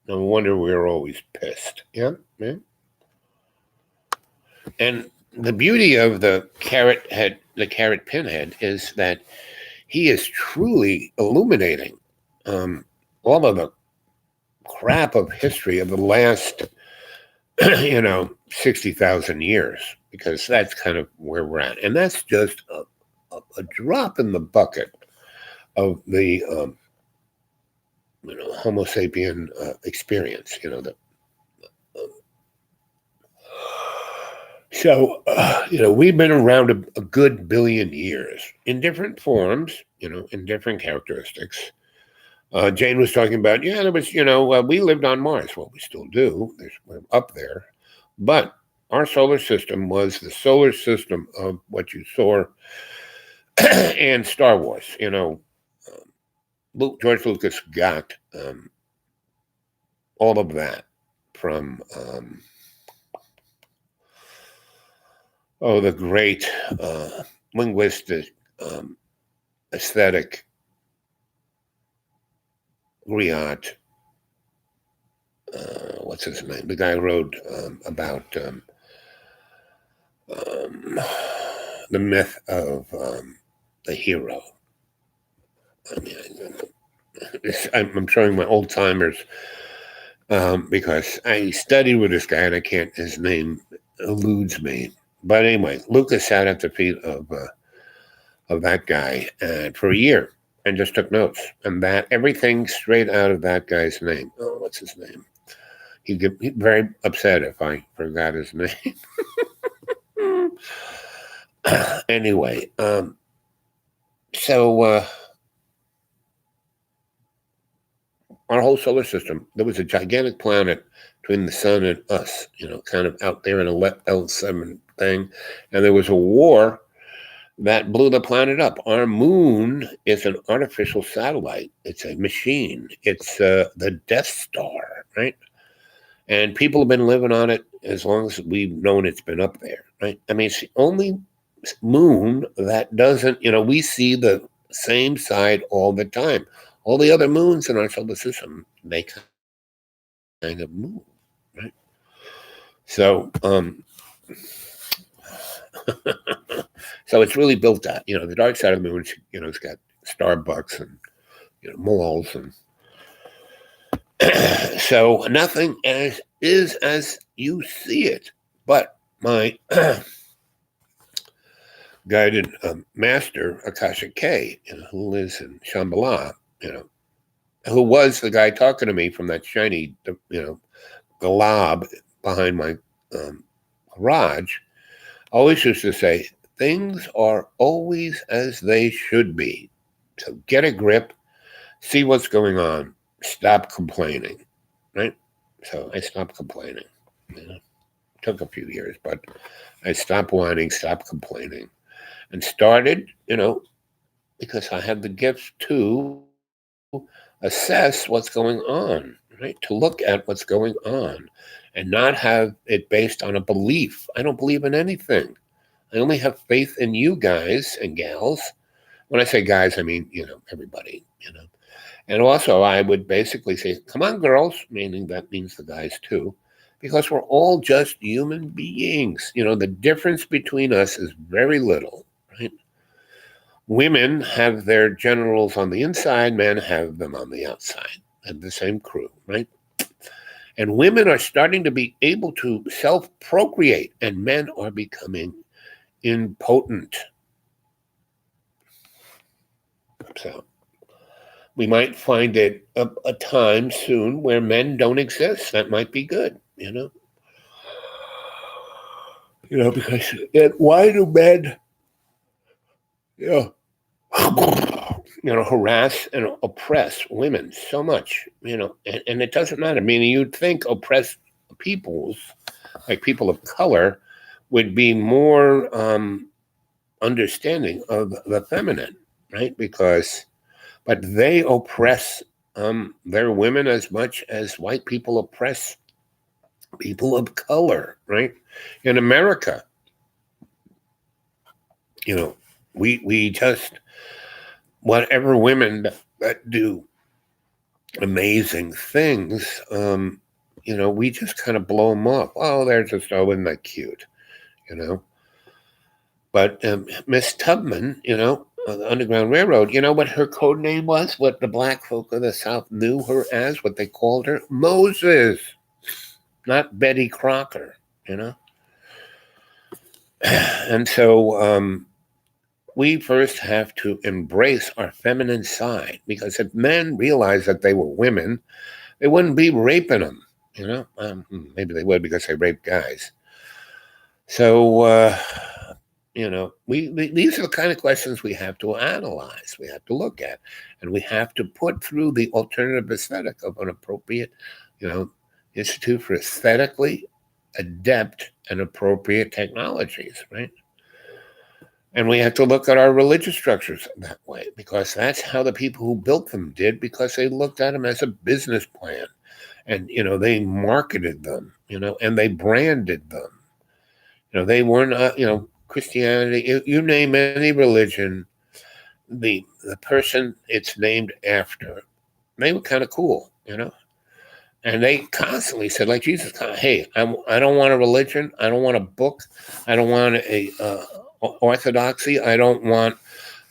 No wonder we're always pissed. Yeah. And the beauty of the carrot pinhead, is that he is truly illuminating all of the crap of history of the last, 60,000 years, because that's kind of where we're at. And that's just a drop in the bucket of the, Homo sapien experience, So, we've been around a good billion years in different forms, in different characteristics. Jane was talking about, there was, we lived on Mars. Well, we still do. We're up there. But our solar system was the solar system of what you saw in Star Wars. George Lucas got all of that from the great linguistic aesthetic Griot. What's his name? The guy who wrote about the myth of the hero. I mean, I'm showing my old timers because I studied with this guy and I can't. His name eludes me. But anyway, Lucas sat at the feet of that guy for a year and just took notes, and that everything straight out of that guy's name. Oh, what's his name? He'd get very upset if I forgot his name. Anyway, so our whole solar system, there was a gigantic planet between the sun and us, kind of out there in a L7 thing, and there was a war that blew the planet up. Our moon is an artificial satellite. It's a machine. It's the Death Star, right? And people have been living on it as long as we've known it's been up there, right? I mean, it's the only moon that doesn't, we see the same side all the time. All the other moons in our solar system, they kind of move, right? So, so it's really built that, the dark side of the moon, it's got Starbucks and, malls and so nothing is as you see it. But my guided master, Akasha K, who lives in Shambhala, who was the guy talking to me from that shiny, galab behind my garage, always used to say, things are always as they should be. So get a grip, see what's going on, stop complaining, right? So I stopped complaining. Took a few years, but I stopped whining, stopped complaining, and started, because I have the gift to assess what's going on, right? To look at what's going on and not have it based on a belief. I don't believe in anything. I only have faith in you guys and gals. When I say guys, I mean, everybody, And also, I would basically say, come on, girls, meaning that means the guys too, because we're all just human beings. The difference between us is very little, right? Women have their genitals on the inside, men have them on the outside, and the same crew, right? And women are starting to be able to self procreate, and men are becoming impotent. So we might find it a time soon where men don't exist. That might be good, because why do men, harass and oppress women so much, and it doesn't matter. I mean, you'd think oppressed peoples, like people of color, would be more understanding of the feminine, right? But they oppress their women as much as white people oppress people of color, right? In America, we just, whatever women that do amazing things, we just kind of blow them off. Oh, they're just, isn't that cute, But Miss Tubman, on the Underground Railroad, you know what her code name was? What the black folk of the South knew her as? What they called her? Moses, not Betty Crocker, And so we first have to embrace our feminine side, because if men realized that they were women, they wouldn't be raping them, maybe they would because they rape guys. So, these are the kind of questions we have to analyze, we have to look at, and we have to put through the alternative aesthetic of an appropriate, Institute for Aesthetically Adept and Appropriate Technologies, right? And we have to look at our religious structures that way, because that's how the people who built them did, because they looked at them as a business plan. And, they marketed them, and they branded them. They weren't, Christianity, you name any religion, the person it's named after, they were kind of cool, And they constantly said, like Jesus, hey, I don't want a religion. I don't want a book. I don't want a orthodoxy. I don't want,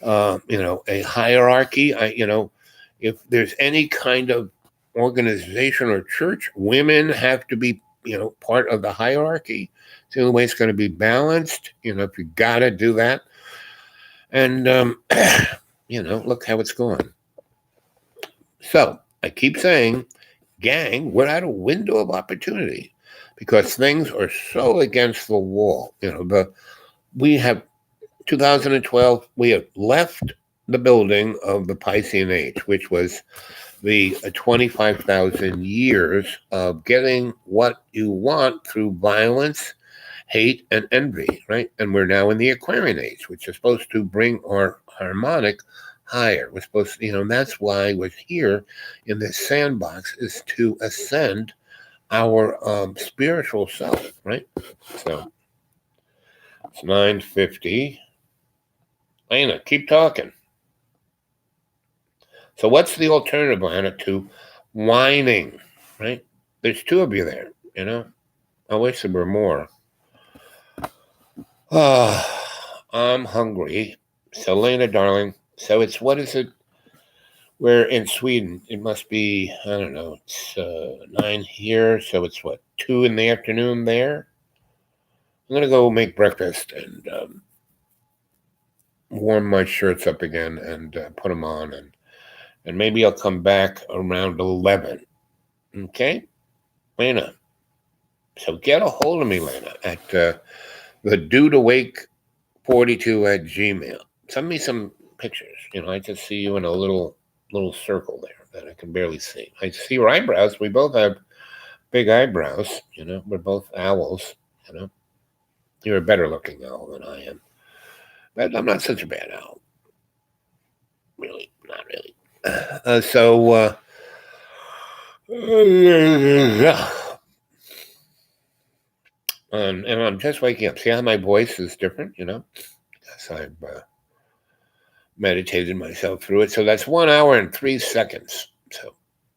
a hierarchy. If there's any kind of organization or church, women have to be, part of the hierarchy. It's the only way it's going to be balanced. If you got to do that. And, look how it's going. So I keep saying, gang, we're at a window of opportunity because things are so against the wall. We have 2012, we have left the building of the Piscean Age, which was the 25,000 years of getting what you want through violence, hate, and envy, right? And we're now in the Aquarian Age, which is supposed to bring our harmonic higher. We're supposed to, and that's why we're here in this sandbox, is to ascend our spiritual self, right? So it's 9:50. Lena, keep talking. So what's the alternative, Lena, to whining, right? There's two of you there, I wish there were more. I'm hungry. So, Lena, darling, so it's, what is it? We're in Sweden. It must be, I don't know, it's 9 here. So it's what, 2 in the afternoon there? I'm going to go make breakfast and warm my shirts up again and put them on. And maybe I'll come back around 11. Okay? Lena. So get a hold of me, Lena, at the Dude Awake 42 at Gmail. Send me some pictures. I just see you in a little circle there that I can barely see. I see your eyebrows. We both have big eyebrows. We're both owls. You're a better looking owl than I am, but I'm not such a bad owl. really, not really. So, and I'm just waking up. See how my voice is different, Yes, I've meditated myself through it. So that's 1 hour and 3 seconds. So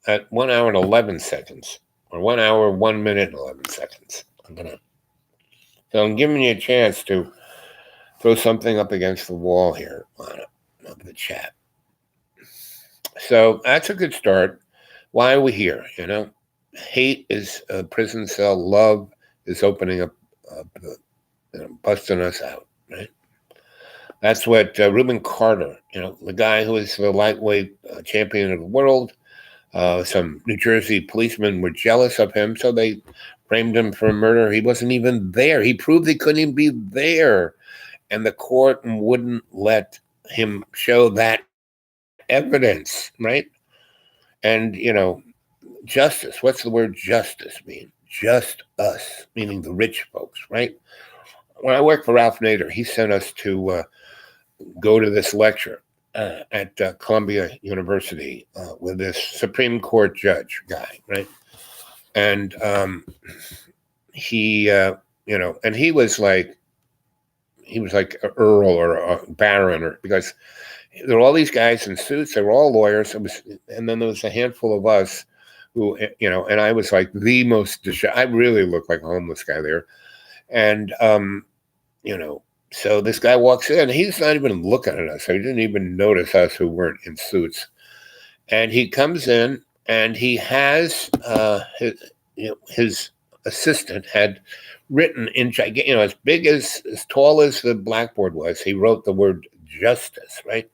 at 1 hour and 11 seconds, or 1 hour, 1 minute and 11 seconds. So I'm giving you a chance to throw something up against the wall here on the chat. So that's a good start. Why are we here? Hate is a prison cell. Love is opening up, busting us out, right? That's what Reuben Carter, the guy who is the lightweight champion of the world. Some New Jersey policemen were jealous of him, so they framed him for murder. He wasn't even there. He proved he couldn't even be there. And the court wouldn't let him show that evidence, right? And, justice. What's the word justice mean? Just us, meaning the rich folks, right? When I worked for Ralph Nader, he sent us to go to this lecture at Columbia University with this Supreme Court judge guy, right? And he, and he was like an earl or a baron, because there were all these guys in suits. They were all lawyers. And then there was a handful of us who, and I was like the most, I really looked like a homeless guy there. And, so this guy walks in. He's not even looking at us. So he didn't even notice us who weren't in suits. And he comes in and he has his assistant had written in gigantic, as big as tall as the blackboard was. He wrote the word justice, right?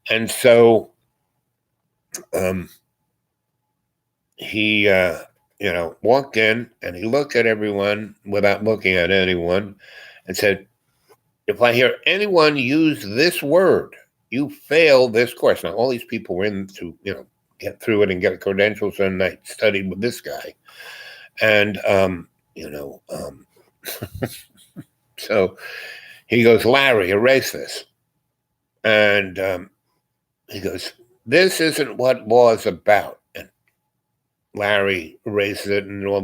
And so he walked in and he looked at everyone without looking at anyone and said, if I hear anyone use this word, you fail this course. Now, all these people were in to, get through it and get credentials, and I studied with this guy. And, so he goes, Larry, erase this. And he goes, this isn't what law is about. And Larry erases it, and all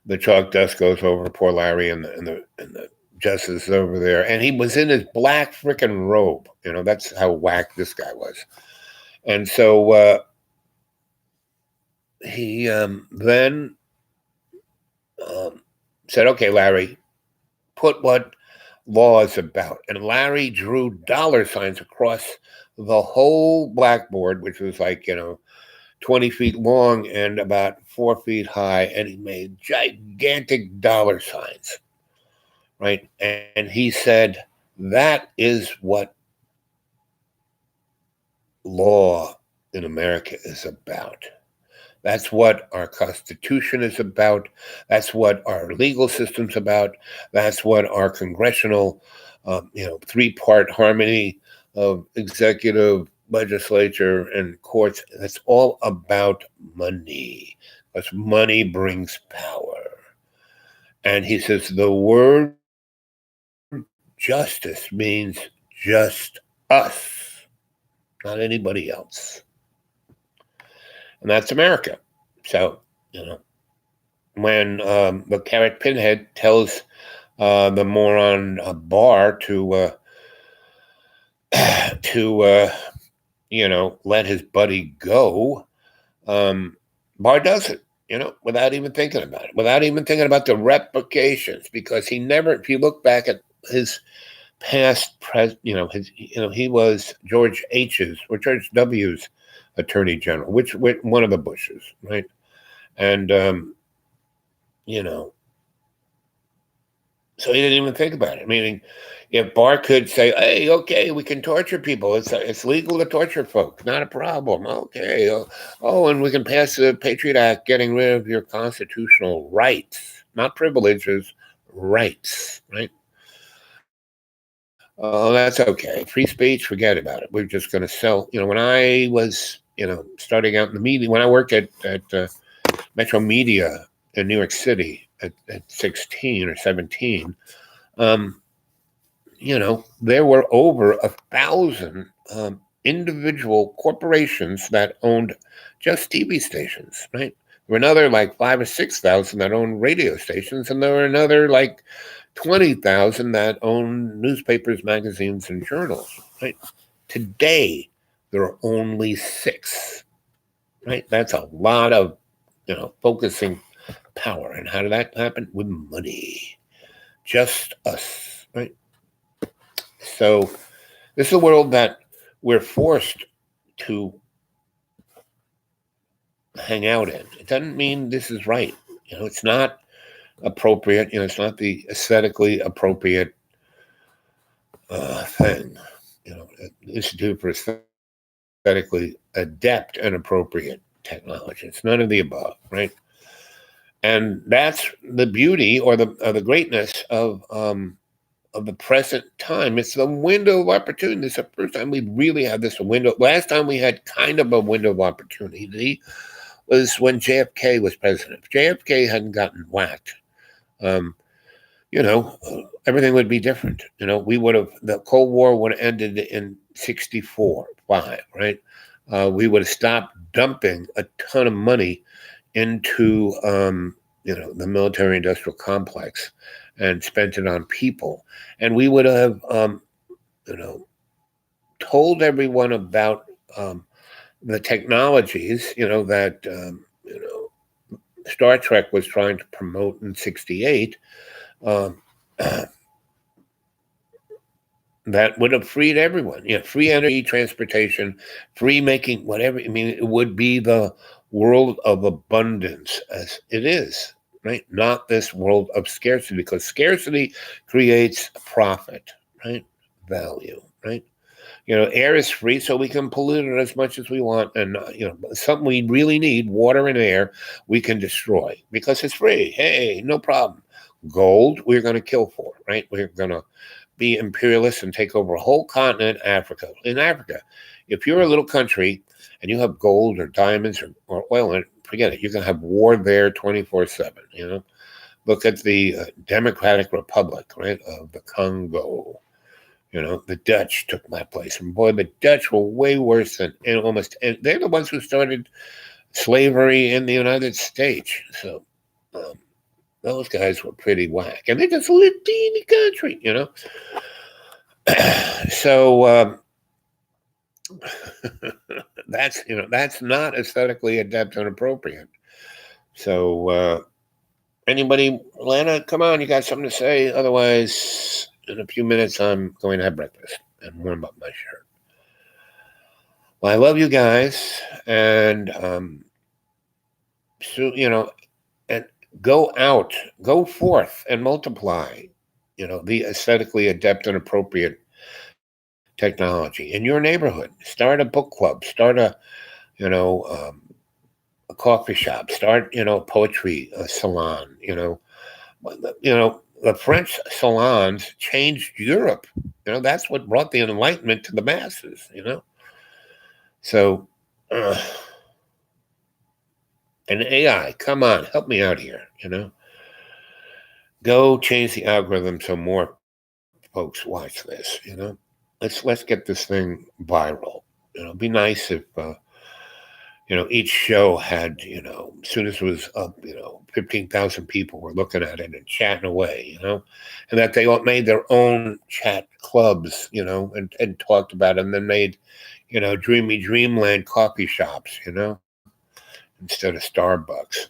the chalk dust goes over poor Larry and the justice over there. And he was in his black freaking robe. That's how whack this guy was. And so he then said, okay, Larry, put what law is about. And Larry drew dollar signs across the whole blackboard, which was like, 20 feet long and about 4 feet high. And he made gigantic dollar signs, right? And he said, that is what law in America is about. That's what our Constitution is about. That's what our legal system's about. That's what our congressional, three-part harmony of executive, legislature, and courts. That's all about money, because money brings power. And he says the word justice means just us, not anybody else. And that's America. So, when the carrot pinhead tells the moron Barr to let his buddy go, Barr does it, without even thinking about it, without even thinking about the repercussions, because he never, if you look back at his past, he was George H's or George W's Attorney General, which one of the Bushes, right? And so he didn't even think about it. Meaning, if Barr could say, "Hey, okay, we can torture people. It's legal to torture folks. Not a problem. Okay. And we can pass the Patriot Act, getting rid of your constitutional rights, not privileges, rights, right? Oh, that's okay. Free speech, forget about it. We're just going to sell. When I was, starting out in the media, when I worked at Metro Media in New York City at 16 or 17, there were over 1,000 individual corporations that owned just TV stations, right? There were another like 5 or 6,000 that owned radio stations, and there were another like 20,000 that owned newspapers, magazines, and journals, right? Today, there are only 6, right? That's a lot of, focusing power. And how did that happen? With money. Just us, right? So this is a world that we're forced to hang out in. It doesn't mean this is right. It's not appropriate. It's not the aesthetically appropriate thing. Institute for Aesthetically Adept and Appropriate Technology. It's none of the above, right? And that's the beauty or the greatness of the present time. It's the window of opportunity. It's the first time we really had this window. Last time we had kind of a window of opportunity was when JFK was president. If JFK hadn't gotten whacked, everything would be different. The Cold War would have ended in 64, 5, right? We would have stopped dumping a ton of money into, the military-industrial complex and spent it on people. And we would have, told everyone about the technologies, that, Star Trek was trying to promote in 68. That would have freed everyone. Free energy, transportation, free making, whatever. It would be the world of abundance as it is, right? Not this world of scarcity, because scarcity creates profit, right? Value, right? Air is free, so we can pollute it as much as we want. And, something we really need, water and air, we can destroy because it's free. Hey, no problem. Gold, we're going to kill for, right? We're going to be imperialists and take over a whole continent, Africa. In Africa, if you're a little country and you have gold or diamonds or oil in it, forget it. You're going to have war there 24/7, Look at the Democratic Republic, right, of the Congo. The Dutch took my place. And boy, the Dutch were way worse than and they're the ones who started slavery in the United States. So those guys were pretty whack. And they just lived in the country, So that's not aesthetically adept and appropriate. So anybody, Lana, come on, you got something to say? Otherwise, in a few minutes, I'm going to have breakfast and warm up my shirt. Well, I love you guys, and so and go out, go forth, and multiply. The aesthetically adept and appropriate technology in your neighborhood. Start a book club. Start a coffee shop. Start poetry salon. The French salons changed Europe. That's what brought the Enlightenment to the masses, So, and AI, come on, help me out here, Go change the algorithm so more folks watch this, Let's get this thing viral. It'd be nice if, each show had, as soon as it was up, 15,000 people were looking at it and chatting away, and that they all made their own chat clubs, and talked about it, and then made, dreamy dreamland coffee shops, instead of Starbucks,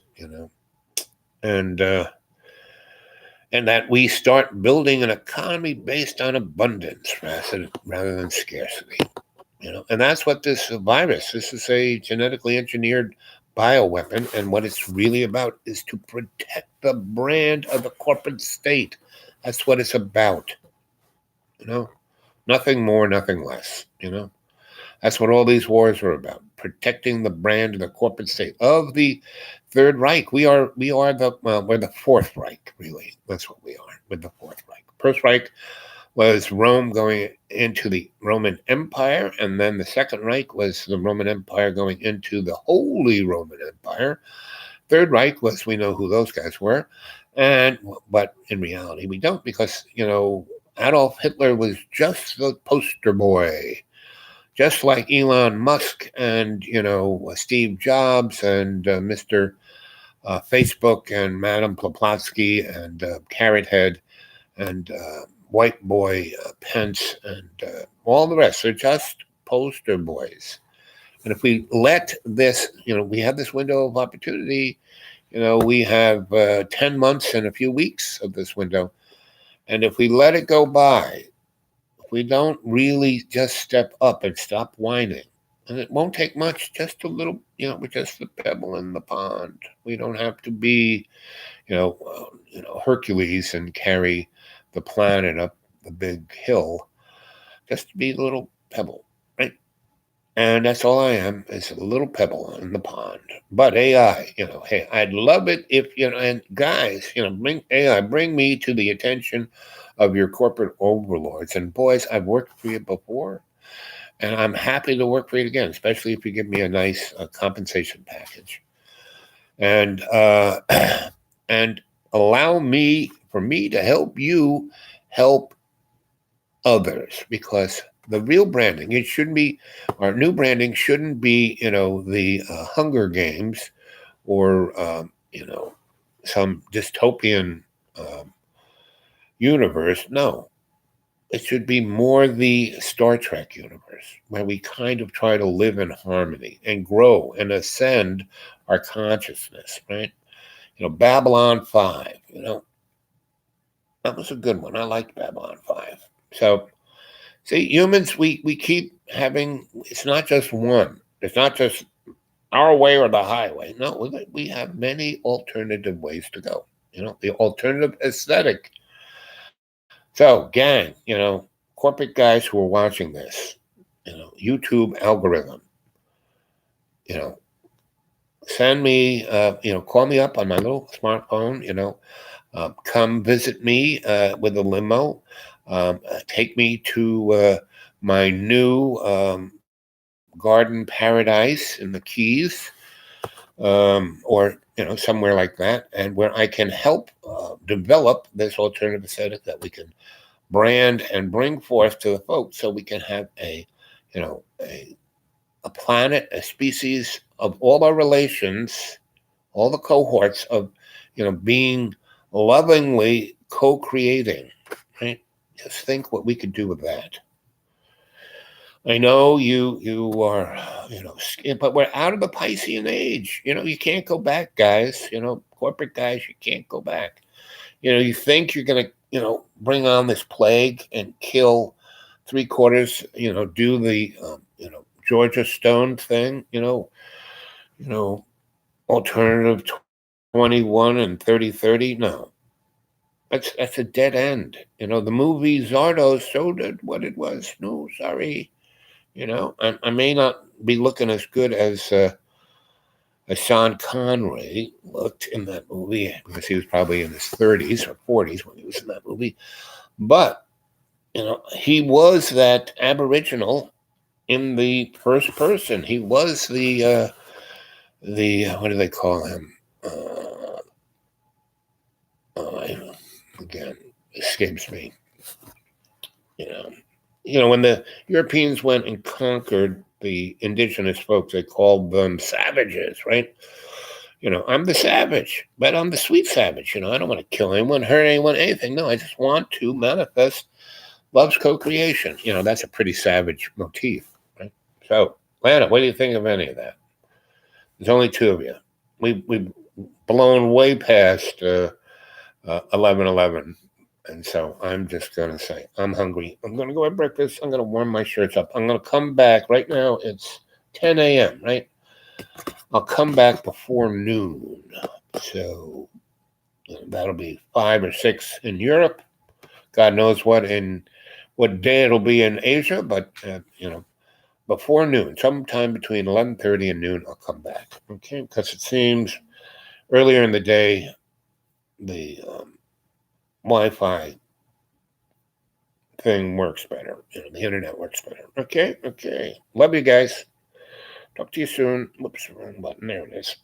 and that we start building an economy based on abundance rather than scarcity. And that's what this virus, this is a genetically engineered bioweapon. And what it's really about is to protect the brand of the corporate state. That's what it's about. Nothing more, nothing less. That's what all these wars are about. Protecting the brand of the corporate state of the Third Reich. We're the Fourth Reich, really. That's what we are. We're the Fourth Reich. First Reich was Rome going into the Roman Empire, and then the Second Reich was the Roman Empire going into the Holy Roman Empire. Third Reich was, we know who those guys were, but in reality we don't, because Adolf Hitler was just the poster boy, just like Elon Musk and Steve Jobs and Mr. Facebook and Madame Blavatsky and Carrot Head and White Boy Pence and all the rest. They're just poster boys. And if we let this, we have this window of opportunity. We have 10 months and a few weeks of this window. And if we let it go by, if we don't really just step up and stop whining, and it won't take much, just a little, we're just the pebble in the pond. We don't have to be, Hercules and carry the planet up the big hill, just to be a little pebble, right? And that's all I am, is a little pebble in the pond. But AI, hey, I'd love it if, and guys, bring AI, bring me to the attention of your corporate overlords. And boys, I've worked for you before, and I'm happy to work for you again, especially if you give me a nice compensation package. And and allow me to help you help others, because the real branding, it shouldn't be, our new branding shouldn't be, the Hunger Games or, some dystopian universe. No, it should be more the Star Trek universe, where we kind of try to live in harmony and grow and ascend our consciousness, right? Babylon 5, that was a good one. I liked Babylon 5. So, see, humans, we keep having, it's not just one. It's not just our way or the highway. No, we have many alternative ways to go. The alternative aesthetic. So, gang, corporate guys who are watching this, YouTube algorithm, send me, call me up on my little smartphone, come visit me with a limo. Take me to my new garden paradise in the Keys, or somewhere like that, and where I can help develop this alternative aesthetic that we can brand and bring forth to the folks, so we can have a planet, a species of all our relations, all the cohorts of being lovingly co-creating, right? Just think what we could do with that. I know you are, but we're out of the Piscean age. You can't go back, guys. Corporate guys, you can't go back. You think you're going to, bring on this plague and kill 3/4, do the, Georgia Stone thing, alternative 21 and 30/30. No, that's a dead end. The movie Zardos showed it what it was. No, sorry. I may not be looking as good as Sean Connery looked in that movie, because he was probably in his 30s or 40s when he was in that movie. But, he was that Aboriginal in the first person. He was the what do they call him? Again, escapes me. When the Europeans went and conquered the indigenous folks, they called them savages, right? I'm the savage, but I'm the sweet savage. I don't want to kill anyone, hurt anyone, anything. No, I just want to manifest love's co-creation. That's a pretty savage motif, right? So, Lana, what do you think of any of that? There's only two of you. We've blown way past 11:11. And so I'm just going to say, I'm hungry. I'm going to go have breakfast. I'm going to warm my shirts up. I'm going to come back. Right now, it's 10 a.m., right? I'll come back before noon. So that'll be 5 or 6 in Europe. God knows what day it'll be in Asia. But, before noon, sometime between 11:30 and noon, I'll come back. Okay? Because it seems earlier in the day, the Wi-Fi thing works better. The internet works better. Okay. Love you guys. Talk to you soon. Whoops, wrong button. There it is.